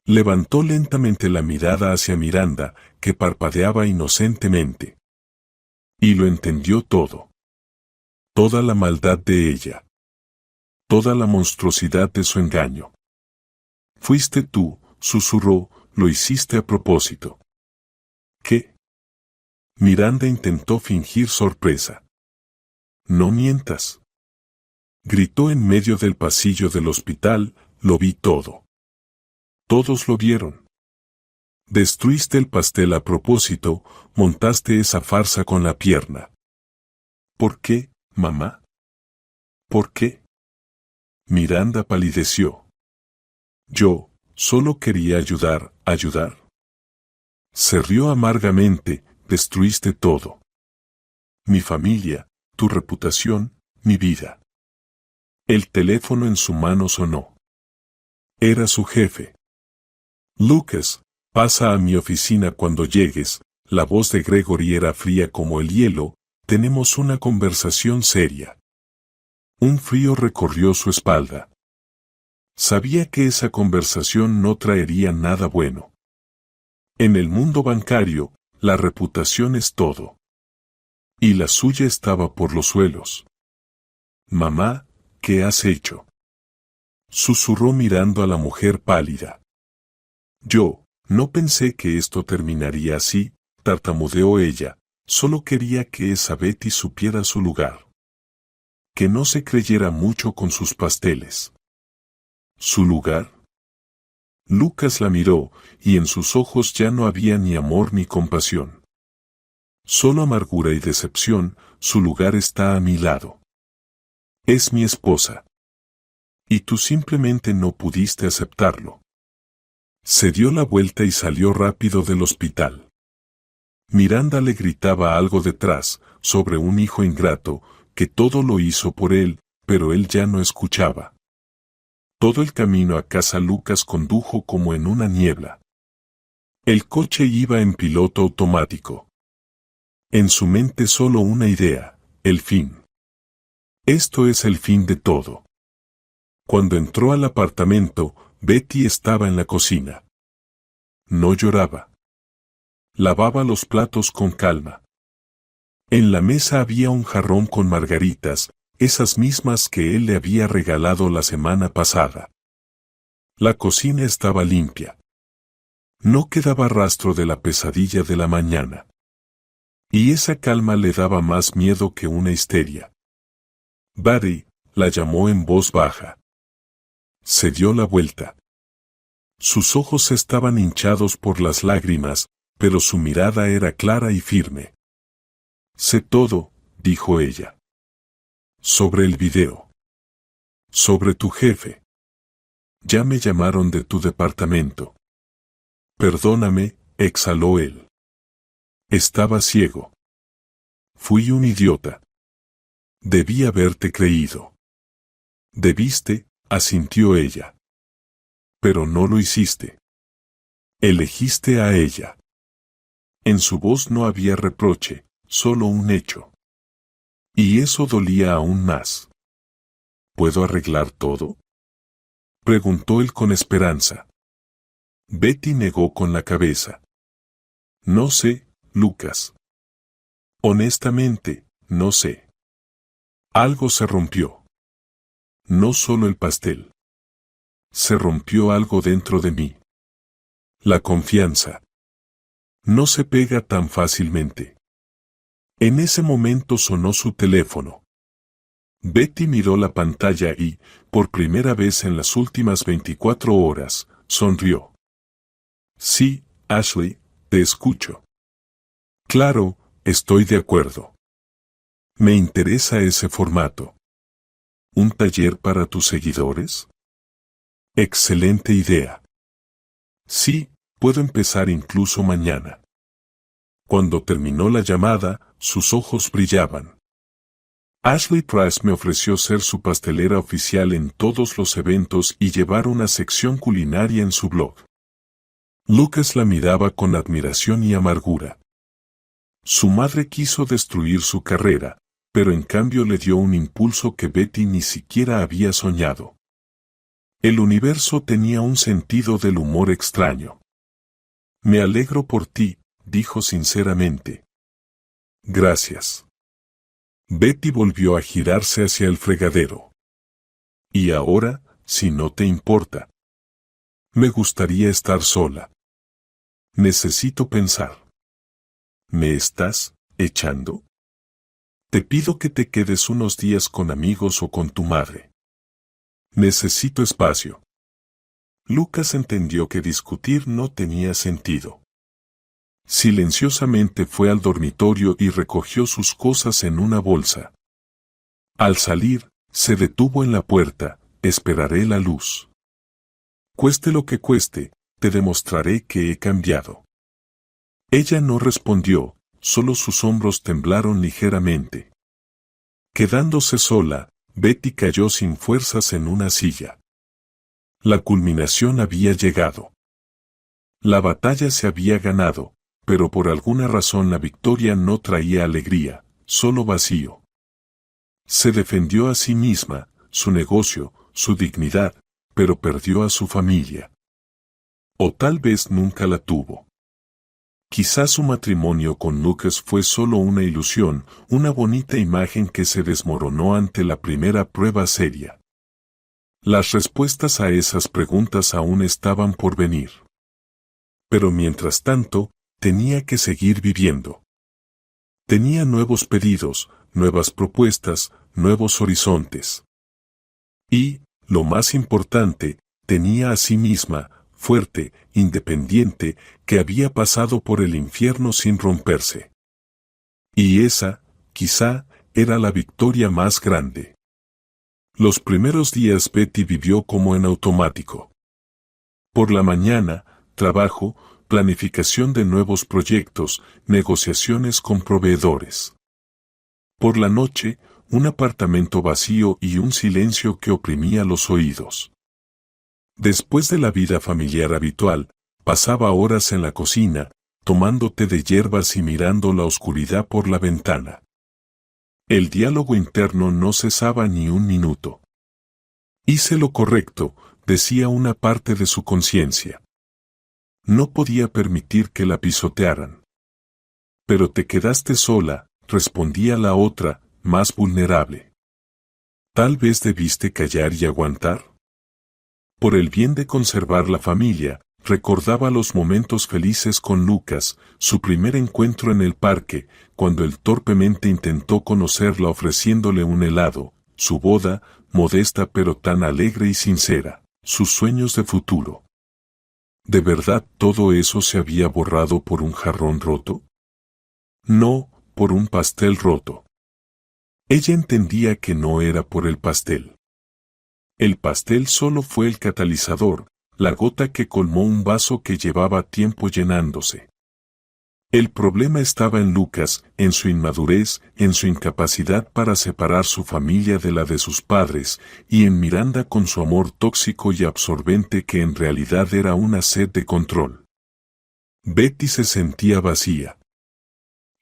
Levantó lentamente la mirada hacia Miranda, que parpadeaba inocentemente. Y lo entendió todo. Toda la maldad de ella. Toda la monstruosidad de su engaño. Fuiste tú, susurró, lo hiciste a propósito. ¿Qué? Miranda intentó fingir sorpresa. No mientas. Gritó en medio del pasillo del hospital, lo vi todo. Todos lo vieron. Destruiste el pastel a propósito, montaste esa farsa con la pierna. ¿Por qué, mamá? ¿Por qué? Miranda palideció. Yo, solo quería ayudar. Se rió amargamente, destruiste todo. Mi familia, tu reputación, mi vida. El teléfono en su mano sonó. Era su jefe. Lucas, pasa a mi oficina cuando llegues. La voz de Gregory era fría como el hielo. Tenemos una conversación seria. Un frío recorrió su espalda. Sabía que esa conversación no traería nada bueno. En el mundo bancario, la reputación es todo. Y la suya estaba por los suelos. Mamá, ¿qué has hecho? Susurró mirando a la mujer pálida. Yo, no pensé que esto terminaría así, tartamudeó ella, solo quería que esa Betty supiera su lugar. Que no se creyera mucho con sus pasteles. ¿Su lugar? Lucas la miró, y en sus ojos ya no había ni amor ni compasión. Solo amargura y decepción, su lugar está a mi lado. Es mi esposa. Y tú simplemente no pudiste aceptarlo. Se dio la vuelta y salió rápido del hospital. Miranda le gritaba algo detrás, sobre un hijo ingrato, que todo lo hizo por él, pero él ya no escuchaba. Todo el camino a casa Lucas condujo como en una niebla. El coche iba en piloto automático. En su mente solo una idea, el fin. Esto es el fin de todo. Cuando entró al apartamento, Betty estaba en la cocina. No lloraba. Lavaba los platos con calma. En la mesa había un jarrón con margaritas, esas mismas que él le había regalado la semana pasada. La cocina estaba limpia. No quedaba rastro de la pesadilla de la mañana. Y esa calma le daba más miedo que una histeria. Buddy, la llamó en voz baja. Se dio la vuelta. Sus ojos estaban hinchados por las lágrimas, pero su mirada era clara y firme. Sé todo, dijo ella. Sobre el video. Sobre tu jefe. Ya me llamaron de tu departamento. Perdóname, exhaló él. Estaba ciego. Fui un idiota. Debí haberte creído. Debiste, asintió ella. Pero no lo hiciste. Elegiste a ella. En su voz no había reproche, solo un hecho. Y eso dolía aún más. ¿Puedo arreglar todo?, preguntó él con esperanza. Betty negó con la cabeza. No sé, Lucas. Honestamente, no sé. Algo se rompió. No solo el pastel. Se rompió algo dentro de mí. La confianza. No se pega tan fácilmente. En ese momento sonó su teléfono. Betty miró la pantalla y, por primera vez en las últimas 24 horas, sonrió. Sí, Ashley, te escucho. Claro, estoy de acuerdo. Me interesa ese formato. ¿Un taller para tus seguidores? Excelente idea. Sí, puedo empezar incluso mañana. Cuando terminó la llamada, sus ojos brillaban. Ashley Price me ofreció ser su pastelera oficial en todos los eventos y llevar una sección culinaria en su blog. Lucas la miraba con admiración y amargura. Su madre quiso destruir su carrera, pero en cambio le dio un impulso que Betty ni siquiera había soñado. El universo tenía un sentido del humor extraño. Me alegro por ti, dijo sinceramente. Gracias. Betty volvió a girarse hacia el fregadero. Y ahora, si no te importa. Me gustaría estar sola. Necesito pensar. ¿Me estás echando? Te pido que te quedes unos días con amigos o con tu madre. Necesito espacio. Lucas entendió que discutir no tenía sentido. Silenciosamente fue al dormitorio y recogió sus cosas en una bolsa. Al salir, se detuvo en la puerta. Esperaré la luz. Cueste lo que cueste, te demostraré que he cambiado. Ella no respondió, solo sus hombros temblaron ligeramente. Quedándose sola, Betty cayó sin fuerzas en una silla. La culminación había llegado. La batalla se había ganado, pero por alguna razón la victoria no traía alegría, solo vacío. Se defendió a sí misma, su negocio, su dignidad, pero perdió a su familia. O tal vez nunca la tuvo. Quizás su matrimonio con Lucas fue solo una ilusión, una bonita imagen que se desmoronó ante la primera prueba seria. Las respuestas a esas preguntas aún estaban por venir. Pero mientras tanto, tenía que seguir viviendo. Tenía nuevos pedidos, nuevas propuestas, nuevos horizontes. Y, lo más importante, tenía a sí misma, fuerte, independiente, que había pasado por el infierno sin romperse. Y esa, quizá, era la victoria más grande. Los primeros días Betty vivió como en automático. Por la mañana, trabajo, planificación de nuevos proyectos, negociaciones con proveedores. Por la noche, un apartamento vacío y un silencio que oprimía los oídos. Después de la vida familiar habitual, pasaba horas en la cocina, tomando té de hierbas y mirando la oscuridad por la ventana. El diálogo interno no cesaba ni un minuto. Hice lo correcto, decía una parte de su conciencia. No podía permitir que la pisotearan. Pero te quedaste sola, respondía la otra, más vulnerable. Tal vez debiste callar y aguantar. Por el bien de conservar la familia, recordaba los momentos felices con Lucas, su primer encuentro en el parque, cuando él torpemente intentó conocerla ofreciéndole un helado, su boda, modesta pero tan alegre y sincera, sus sueños de futuro. ¿De verdad todo eso se había borrado por un jarrón roto? No, por un pastel roto. Ella entendía que no era por el pastel. El pastel solo fue el catalizador, la gota que colmó un vaso que llevaba tiempo llenándose. El problema estaba en Lucas, en su inmadurez, en su incapacidad para separar su familia de la de sus padres, y en Miranda con su amor tóxico y absorbente que en realidad era una sed de control. Betty se sentía vacía.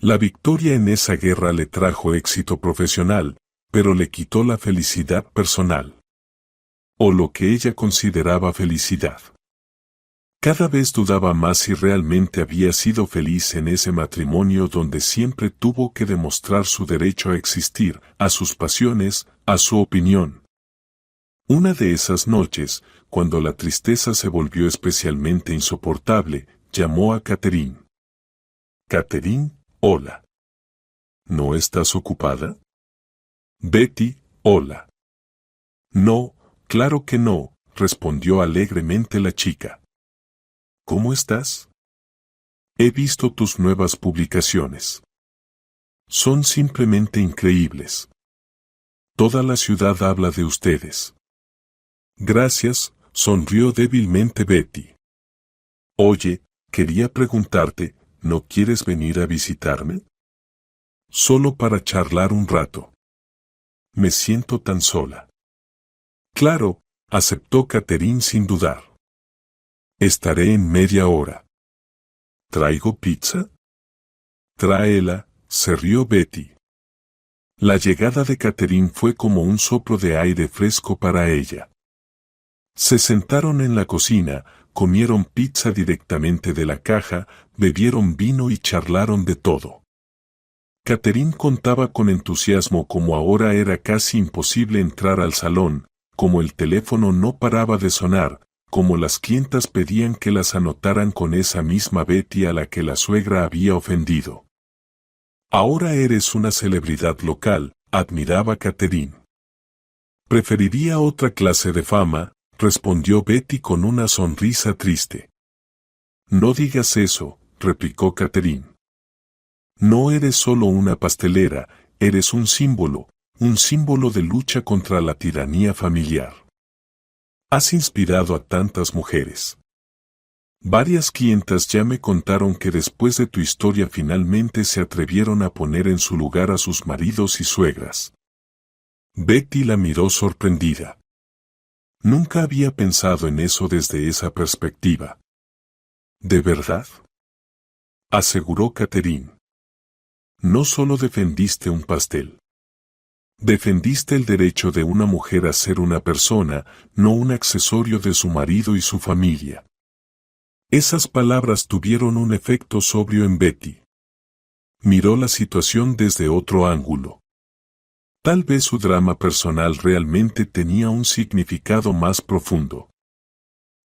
La victoria en esa guerra le trajo éxito profesional, pero le quitó la felicidad personal. O lo que ella consideraba felicidad. Cada vez dudaba más si realmente había sido feliz en ese matrimonio donde siempre tuvo que demostrar su derecho a existir, a sus pasiones, a su opinión. Una de esas noches, cuando la tristeza se volvió especialmente insoportable, llamó a Catherine. Catherine, hola. ¿No estás ocupada? Betty, hola. No, claro que no, respondió alegremente la chica. ¿Cómo estás? He visto tus nuevas publicaciones. Son simplemente increíbles. Toda la ciudad habla de ustedes. Gracias, sonrió débilmente Betty. Oye, quería preguntarte, ¿no quieres venir a visitarme? Solo para charlar un rato. Me siento tan sola. Claro, aceptó Catherine sin dudar. Estaré en media hora. ¿Traigo pizza? Tráela, se rió Betty. La llegada de Catherine fue como un soplo de aire fresco para ella. Se sentaron en la cocina, comieron pizza directamente de la caja, bebieron vino y charlaron de todo. Catherine contaba con entusiasmo cómo ahora era casi imposible entrar al salón, como el teléfono no paraba de sonar, como las clientas pedían que las anotaran con esa misma Betty a la que la suegra había ofendido. Ahora eres una celebridad local, admiraba Catherine. Preferiría otra clase de fama, respondió Betty con una sonrisa triste. No digas eso, replicó Catherine. No eres solo una pastelera, eres un símbolo de lucha contra la tiranía familiar. Has inspirado a tantas mujeres. Varias clientas ya me contaron que después de tu historia finalmente se atrevieron a poner en su lugar a sus maridos y suegras. Betty la miró sorprendida. Nunca había pensado en eso desde esa perspectiva. ¿De verdad? Aseguró Catherine. No solo defendiste un pastel. Defendiste el derecho de una mujer a ser una persona, no un accesorio de su marido y su familia. Esas palabras tuvieron un efecto sobrio en Betty. Miró la situación desde otro ángulo. Tal vez su drama personal realmente tenía un significado más profundo.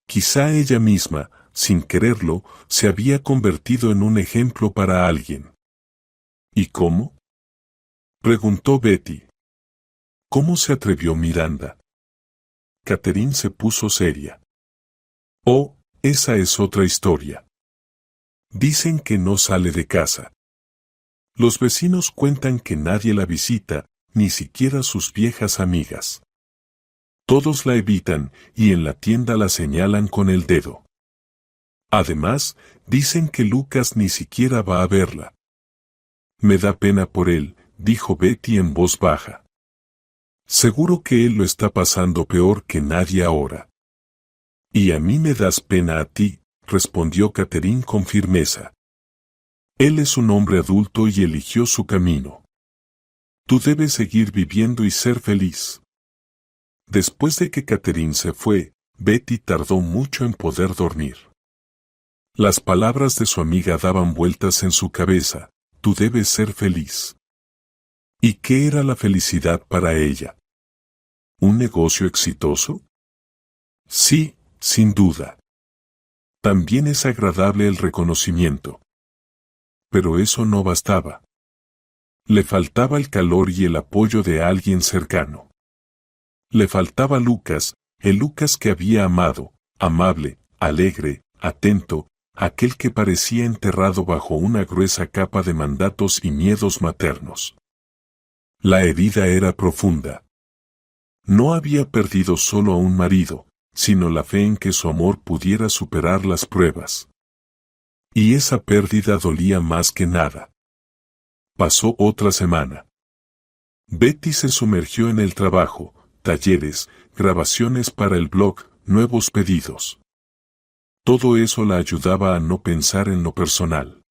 Quizá ella misma, sin quererlo, se había convertido en un ejemplo para alguien. ¿Y cómo? Preguntó Betty. ¿Cómo se atrevió Miranda? Catherine se puso seria. Oh, esa es otra historia. Dicen que no sale de casa. Los vecinos cuentan que nadie la visita, ni siquiera sus viejas amigas. Todos la evitan y en la tienda la señalan con el dedo. Además, dicen que Lucas ni siquiera va a verla. Me da pena por él, dijo Betty en voz baja. Seguro que él lo está pasando peor que nadie ahora. Y a mí me das pena a ti, respondió Catherine con firmeza. Él es un hombre adulto y eligió su camino. Tú debes seguir viviendo y ser feliz. Después de que Catherine se fue, Betty tardó mucho en poder dormir. Las palabras de su amiga daban vueltas en su cabeza. Tú debes ser feliz. ¿Y qué era la felicidad para ella? ¿Un negocio exitoso? Sí, sin duda. También es agradable el reconocimiento. Pero eso no bastaba. Le faltaba el calor y el apoyo de alguien cercano. Le faltaba Lucas, el Lucas que había amado, amable, alegre, atento, aquel que parecía enterrado bajo una gruesa capa de mandatos y miedos maternos. La herida era profunda. No había perdido solo a un marido, sino la fe en que su amor pudiera superar las pruebas. Y esa pérdida dolía más que nada. Pasó otra semana. Betty se sumergió en el trabajo, talleres, grabaciones para el blog, nuevos pedidos. Todo eso la ayudaba a no pensar en lo personal.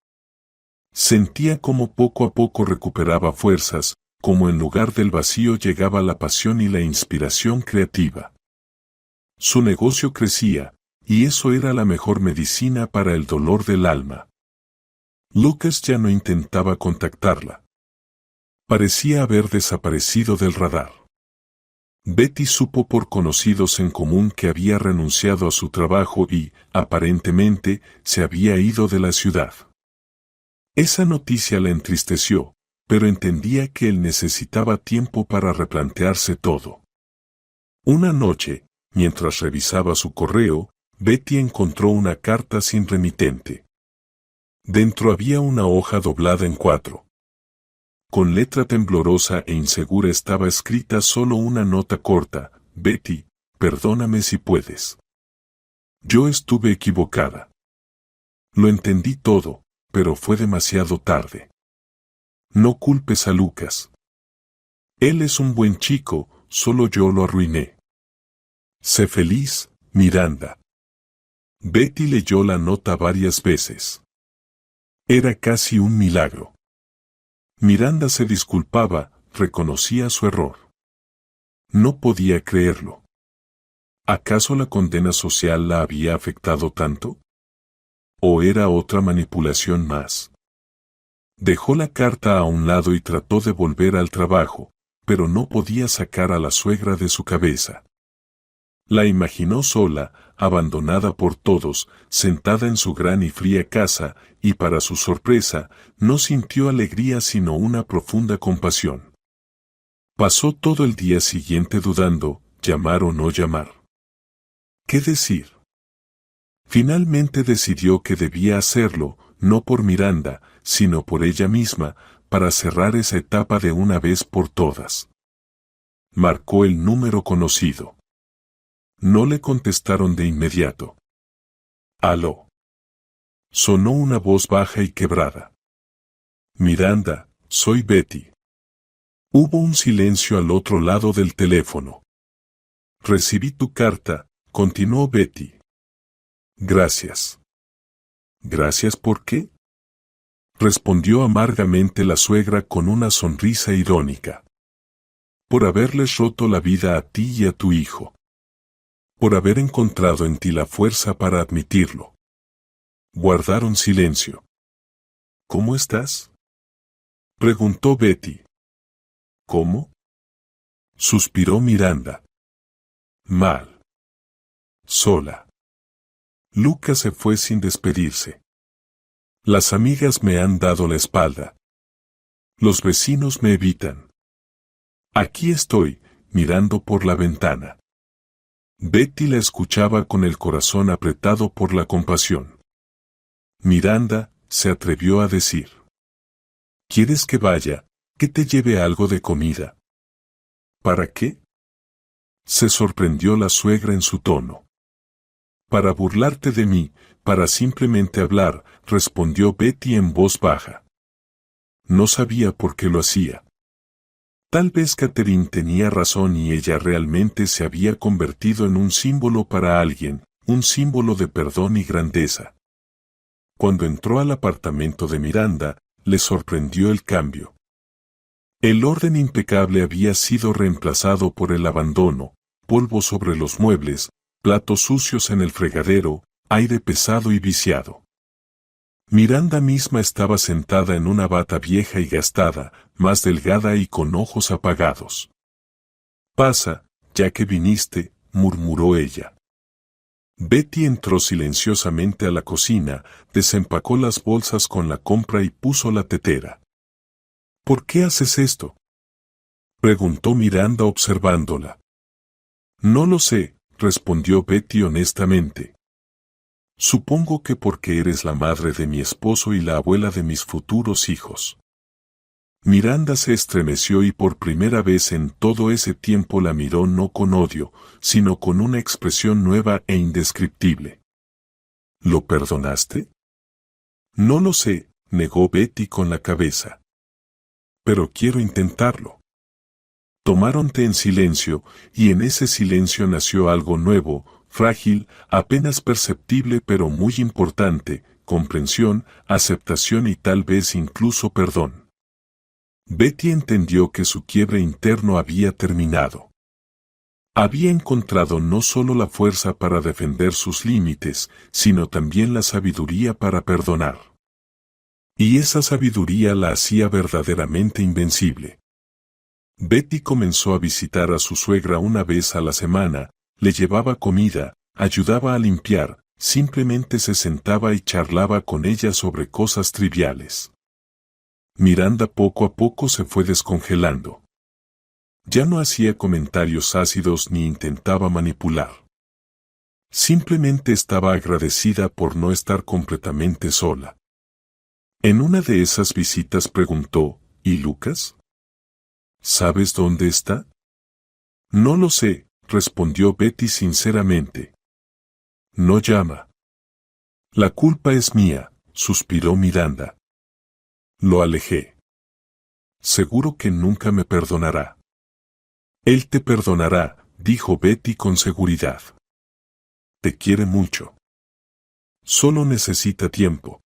Sentía como poco a poco recuperaba fuerzas, como en lugar del vacío llegaba la pasión y la inspiración creativa. Su negocio crecía, y eso era la mejor medicina para el dolor del alma. Lucas ya no intentaba contactarla. Parecía haber desaparecido del radar. Betty supo por conocidos en común que había renunciado a su trabajo y, aparentemente, se había ido de la ciudad. Esa noticia la entristeció, pero entendía que él necesitaba tiempo para replantearse todo. Una noche, mientras revisaba su correo, Betty encontró una carta sin remitente. Dentro había una hoja doblada en 4. Con letra temblorosa e insegura estaba escrita solo una nota corta: Betty, perdóname si puedes. Yo estuve equivocada. Lo entendí todo, pero fue demasiado tarde. No culpes a Lucas. Él es un buen chico, solo yo lo arruiné. Sé feliz, Miranda. Betty leyó la nota varias veces. Era casi un milagro. Miranda se disculpaba, reconocía su error. No podía creerlo. ¿Acaso la condena social la había afectado tanto? ¿O era otra manipulación más? Dejó la carta a un lado y trató de volver al trabajo, pero no podía sacar a la suegra de su cabeza. La imaginó sola, abandonada por todos, sentada en su gran y fría casa, y para su sorpresa, no sintió alegría sino una profunda compasión. Pasó todo el día siguiente dudando, llamar o no llamar. ¿Qué decir? Finalmente decidió que debía hacerlo, no por Miranda, sino por ella misma, para cerrar esa etapa de una vez por todas. Marcó el número conocido. No le contestaron de inmediato. «Aló». Sonó una voz baja y quebrada. «Miranda, soy Betty». Hubo un silencio al otro lado del teléfono. «Recibí tu carta», continuó Betty. «Gracias». «¿Gracias por qué?», respondió amargamente la suegra con una sonrisa irónica. «Por haberles roto la vida a ti y a tu hijo. Por haber encontrado en ti la fuerza para admitirlo». Guardaron silencio. «¿Cómo estás?», preguntó Betty. «¿Cómo?», suspiró Miranda. «Mal. Sola». Lucas se fue sin despedirse. «Las amigas me han dado la espalda. Los vecinos me evitan. Aquí estoy, mirando por la ventana». Betty la escuchaba con el corazón apretado por la compasión. «Miranda», se atrevió a decir. «¿Quieres que vaya, que te lleve algo de comida?». «¿Para qué?», se sorprendió la suegra en su tono. «Para burlarte de mí, para simplemente hablar», respondió Betty en voz baja. No sabía por qué lo hacía. Tal vez Catherine tenía razón y ella realmente se había convertido en un símbolo para alguien, un símbolo de perdón y grandeza. Cuando entró al apartamento de Miranda, le sorprendió el cambio. El orden impecable había sido reemplazado por el abandono, polvo sobre los muebles, platos sucios en el fregadero, aire pesado y viciado. Miranda misma estaba sentada en una bata vieja y gastada, más delgada y con ojos apagados. «Pasa, ya que viniste», murmuró ella. Betty entró silenciosamente a la cocina, desempacó las bolsas con la compra y puso la tetera. «¿Por qué haces esto?», preguntó Miranda observándola. «No lo sé», respondió Betty honestamente. «Supongo que porque eres la madre de mi esposo y la abuela de mis futuros hijos». Miranda se estremeció y por primera vez en todo ese tiempo la miró no con odio, sino con una expresión nueva e indescriptible. «¿Lo perdonaste?». «No lo sé», negó Betty con la cabeza. «Pero quiero intentarlo». Tomaron té en silencio, y en ese silencio nació algo nuevo, frágil, apenas perceptible pero muy importante: comprensión, aceptación y tal vez incluso perdón. Betty entendió que su quiebre interno había terminado. Había encontrado no solo la fuerza para defender sus límites, sino también la sabiduría para perdonar. Y esa sabiduría la hacía verdaderamente invencible. Betty comenzó a visitar a su suegra una vez a la semana, le llevaba comida, ayudaba a limpiar, simplemente se sentaba y charlaba con ella sobre cosas triviales. Miranda poco a poco se fue descongelando. Ya no hacía comentarios ácidos ni intentaba manipular. Simplemente estaba agradecida por no estar completamente sola. En una de esas visitas preguntó: «¿Y Lucas? ¿Sabes dónde está?». «No lo sé», respondió Betty sinceramente. «No llama». «La culpa es mía», suspiró Miranda. Lo alejé. «Seguro que nunca me perdonará». «Él te perdonará», dijo Betty con seguridad. «Te quiere mucho. Solo necesita tiempo».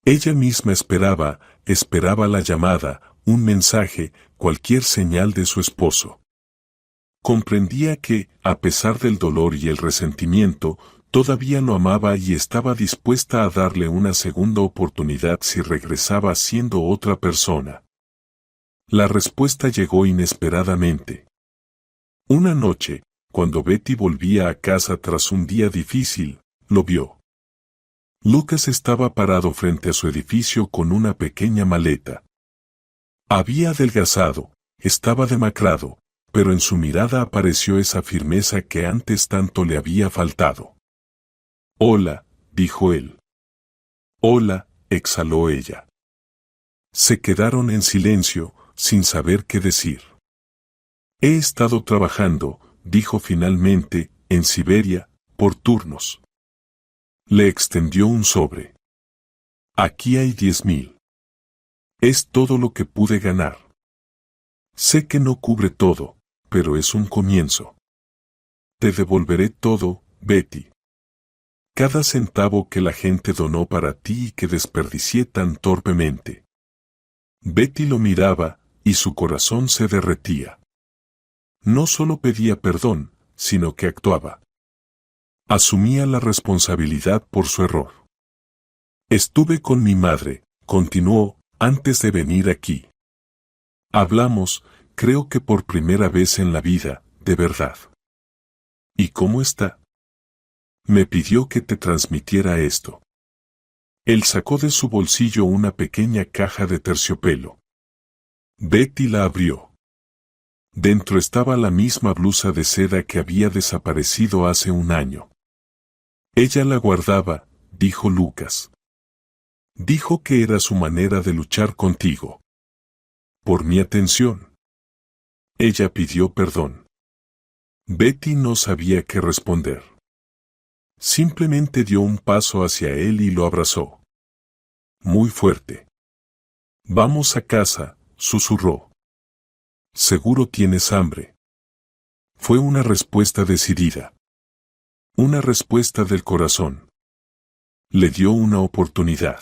Ella misma esperaba la llamada, un mensaje, cualquier señal de su esposo. Comprendía que, a pesar del dolor y el resentimiento, todavía lo amaba y estaba dispuesta a darle una segunda oportunidad si regresaba siendo otra persona. La respuesta llegó inesperadamente. Una noche, cuando Betty volvía a casa tras un día difícil, lo vio. Lucas estaba parado frente a su edificio con una pequeña maleta. Había adelgazado, estaba demacrado, pero en su mirada apareció esa firmeza que antes tanto le había faltado. «Hola», dijo él. «Hola», exhaló ella. Se quedaron en silencio, sin saber qué decir. «He estado trabajando», dijo finalmente, «en Siberia, por turnos». Le extendió un sobre. «Aquí hay 10,000. Es todo lo que pude ganar. Sé que no cubre todo, pero es un comienzo. Te devolveré todo, Betty. Cada centavo que la gente donó para ti y que desperdicié tan torpemente». Betty lo miraba, y su corazón se derretía. No solo pedía perdón, sino que actuaba. Asumía la responsabilidad por su error. «Estuve con mi madre», continuó, «antes de venir aquí. Hablamos, creo que por primera vez en la vida, de verdad. ¿Y cómo está? Me pidió que te transmitiera esto». Él sacó de su bolsillo una pequeña caja de terciopelo. Betty la abrió. Dentro estaba la misma blusa de seda que había desaparecido hace un año. «Ella la guardaba», dijo Lucas. «Dijo que era su manera de luchar contigo. Por mi atención». Ella pidió perdón. Betty no sabía qué responder. Simplemente dio un paso hacia él y lo abrazó. Muy fuerte. «Vamos a casa», susurró. «Seguro tienes hambre». Fue una respuesta decidida. Una respuesta del corazón. Le dio una oportunidad.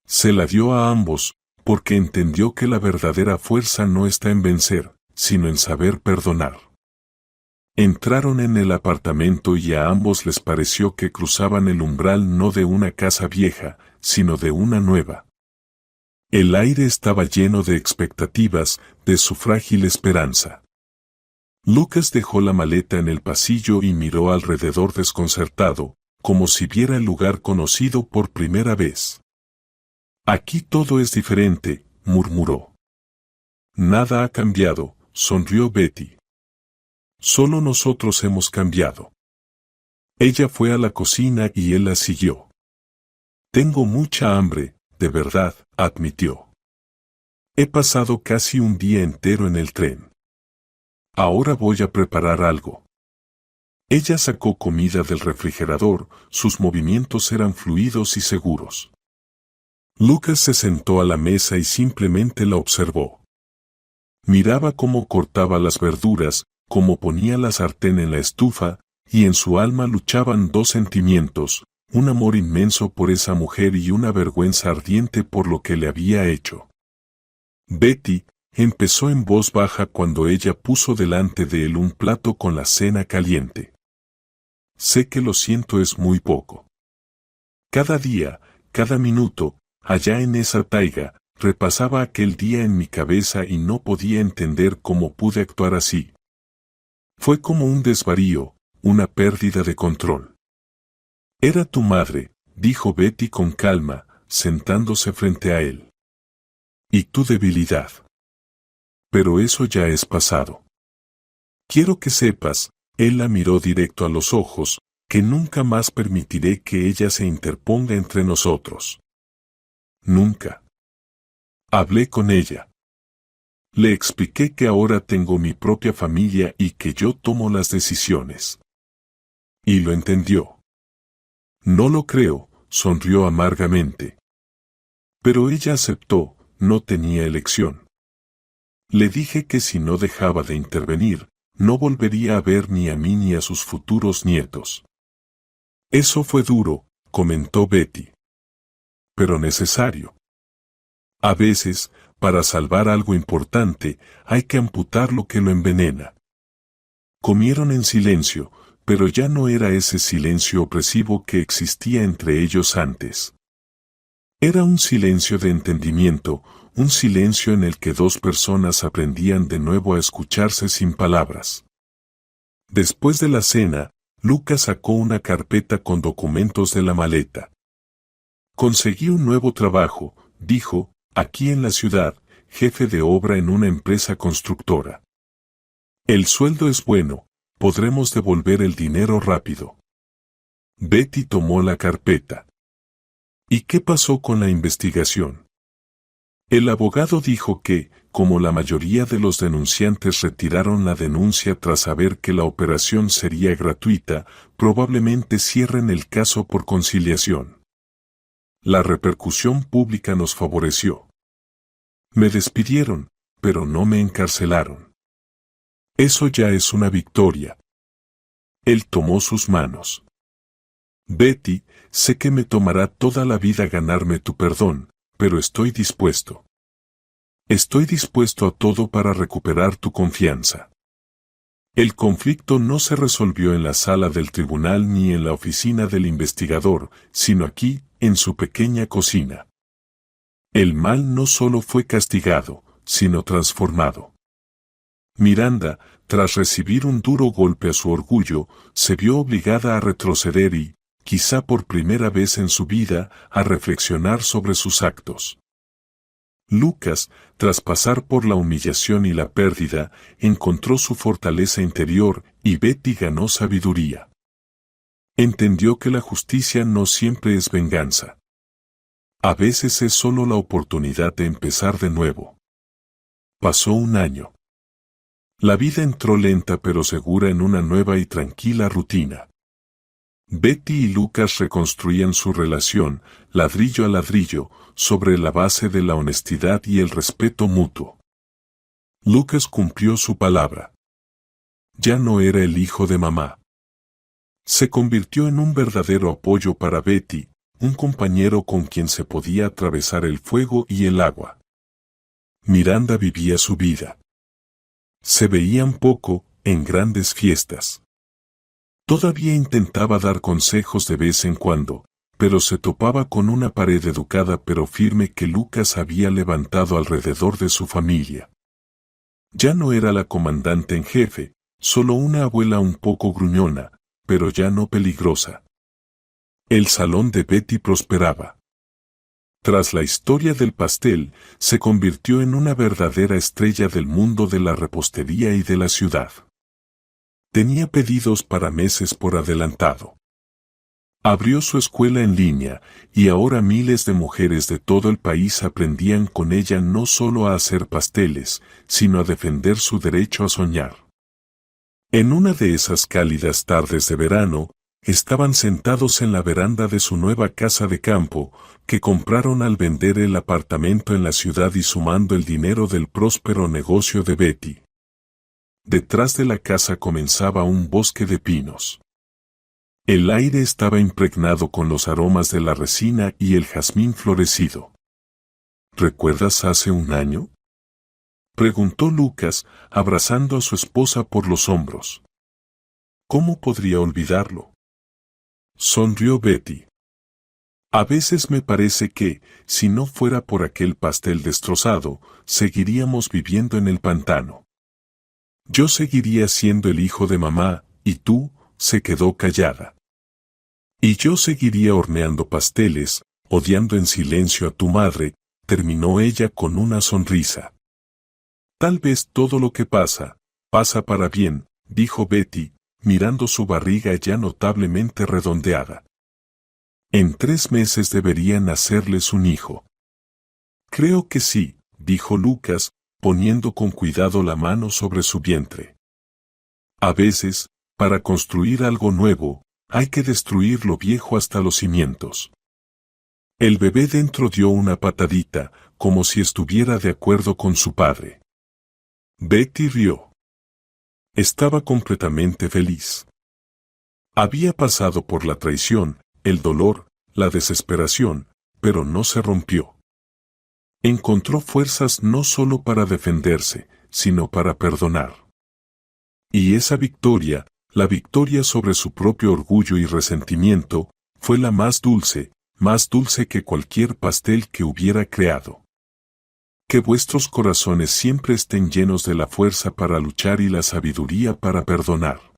Se la dio a ambos, porque entendió que la verdadera fuerza no está en vencer, sino en saber perdonar. Entraron en el apartamento y a ambos les pareció que cruzaban el umbral no de una casa vieja, sino de una nueva. El aire estaba lleno de expectativas, de su frágil esperanza. Lucas dejó la maleta en el pasillo y miró alrededor desconcertado, como si viera el lugar conocido por primera vez. «Aquí todo es diferente», murmuró. «Nada ha cambiado», sonrió Betty. «Solo nosotros hemos cambiado». Ella fue a la cocina y él la siguió. «Tengo mucha hambre, de verdad», admitió. «He pasado casi un día entero en el tren. Ahora voy a preparar algo». Ella sacó comida del refrigerador, sus movimientos eran fluidos y seguros. Lucas se sentó a la mesa y simplemente la observó. Miraba cómo cortaba las verduras, cómo ponía la sartén en la estufa, y en su alma luchaban dos sentimientos, un amor inmenso por esa mujer y una vergüenza ardiente por lo que le había hecho. «Betty», empezó en voz baja cuando ella puso delante de él un plato con la cena caliente. «Sé que lo siento es muy poco. Cada día, cada minuto, allá en esa taiga, repasaba aquel día en mi cabeza y no podía entender cómo pude actuar así. Fue como un desvarío, una pérdida de control». «Era tu madre», dijo Betty con calma, sentándose frente a él. «Y tu debilidad. Pero eso ya es pasado. Quiero que sepas», él la miró directo a los ojos, «que nunca más permitiré que ella se interponga entre nosotros. Nunca. Hablé con ella. Le expliqué que ahora tengo mi propia familia y que yo tomo las decisiones. Y lo entendió». «No lo creo», sonrió amargamente. «Pero ella aceptó, no tenía elección. Le dije que si no dejaba de intervenir, no volvería a ver ni a mí ni a sus futuros nietos». «Eso fue duro», comentó Betty. «Pero necesario. A veces, para salvar algo importante, hay que amputar lo que lo envenena». Comieron en silencio, pero ya no era ese silencio opresivo que existía entre ellos antes. Era un silencio de entendimiento, un silencio en el que dos personas aprendían de nuevo a escucharse sin palabras. Después de la cena, Lucas sacó una carpeta con documentos de la maleta. «Conseguí un nuevo trabajo», dijo, «aquí en la ciudad, jefe de obra en una empresa constructora. El sueldo es bueno, podremos devolver el dinero rápido». Betty tomó la carpeta. «¿Y qué pasó con la investigación?» El abogado dijo que, como la mayoría de los denunciantes retiraron la denuncia tras saber que la operación sería gratuita, probablemente cierren el caso por conciliación. La repercusión pública nos favoreció. Me despidieron, pero no me encarcelaron. Eso ya es una victoria». Él tomó sus manos. «Betty, sé que me tomará toda la vida ganarme tu perdón, pero estoy dispuesto. Estoy dispuesto a todo para recuperar tu confianza». El conflicto no se resolvió en la sala del tribunal ni en la oficina del investigador, sino aquí, en su pequeña cocina. El mal no solo fue castigado, sino transformado. Miranda, tras recibir un duro golpe a su orgullo, se vio obligada a retroceder y, quizá por primera vez en su vida, a reflexionar sobre sus actos. Lucas, tras pasar por la humillación y la pérdida, encontró su fortaleza interior y Betty ganó sabiduría. Entendió que la justicia no siempre es venganza. A veces es solo la oportunidad de empezar de nuevo. Pasó un año. La vida entró lenta pero segura en una nueva y tranquila rutina. Betty y Lucas reconstruían su relación, ladrillo a ladrillo, sobre la base de la honestidad y el respeto mutuo. Lucas cumplió su palabra. Ya no era el hijo de mamá. Se convirtió en un verdadero apoyo para Betty, un compañero con quien se podía atravesar el fuego y el agua. Miranda vivía su vida. Se veían poco, en grandes fiestas. Todavía intentaba dar consejos de vez en cuando, pero se topaba con una pared educada pero firme que Lucas había levantado alrededor de su familia. Ya no era la comandante en jefe, solo una abuela un poco gruñona, pero ya no peligrosa. El salón de Betty prosperaba. Tras la historia del pastel, se convirtió en una verdadera estrella del mundo de la repostería y de la ciudad. Tenía pedidos para meses por adelantado. Abrió su escuela en línea, y ahora miles de mujeres de todo el país aprendían con ella no solo a hacer pasteles, sino a defender su derecho a soñar. En una de esas cálidas tardes de verano, estaban sentados en la veranda de su nueva casa de campo, que compraron al vender el apartamento en la ciudad y sumando el dinero del próspero negocio de Betty. Detrás de la casa comenzaba un bosque de pinos. El aire estaba impregnado con los aromas de la resina y el jazmín florecido. ¿Recuerdas hace un año?, preguntó Lucas, abrazando a su esposa por los hombros. ¿Cómo podría olvidarlo?, sonrió Betty. A veces me parece que, si no fuera por aquel pastel destrozado, seguiríamos viviendo en el pantano. Yo seguiría siendo el hijo de mamá, y tú, se quedó callada. Y yo seguiría horneando pasteles, odiando en silencio a tu madre, terminó ella con una sonrisa. Tal vez todo lo que pasa, pasa para bien, dijo Betty, mirando su barriga ya notablemente redondeada. En 3 meses debería nacerles un hijo. Creo que sí, dijo Lucas, poniendo con cuidado la mano sobre su vientre. A veces, para construir algo nuevo, hay que destruir lo viejo hasta los cimientos. El bebé dentro dio una patadita, como si estuviera de acuerdo con su padre. Betty rió. Estaba completamente feliz. Había pasado por la traición, el dolor, la desesperación, pero no se rompió. Encontró fuerzas no solo para defenderse, sino para perdonar. Y esa victoria, la victoria sobre su propio orgullo y resentimiento, fue la más dulce que cualquier pastel que hubiera creado. Que vuestros corazones siempre estén llenos de la fuerza para luchar y la sabiduría para perdonar.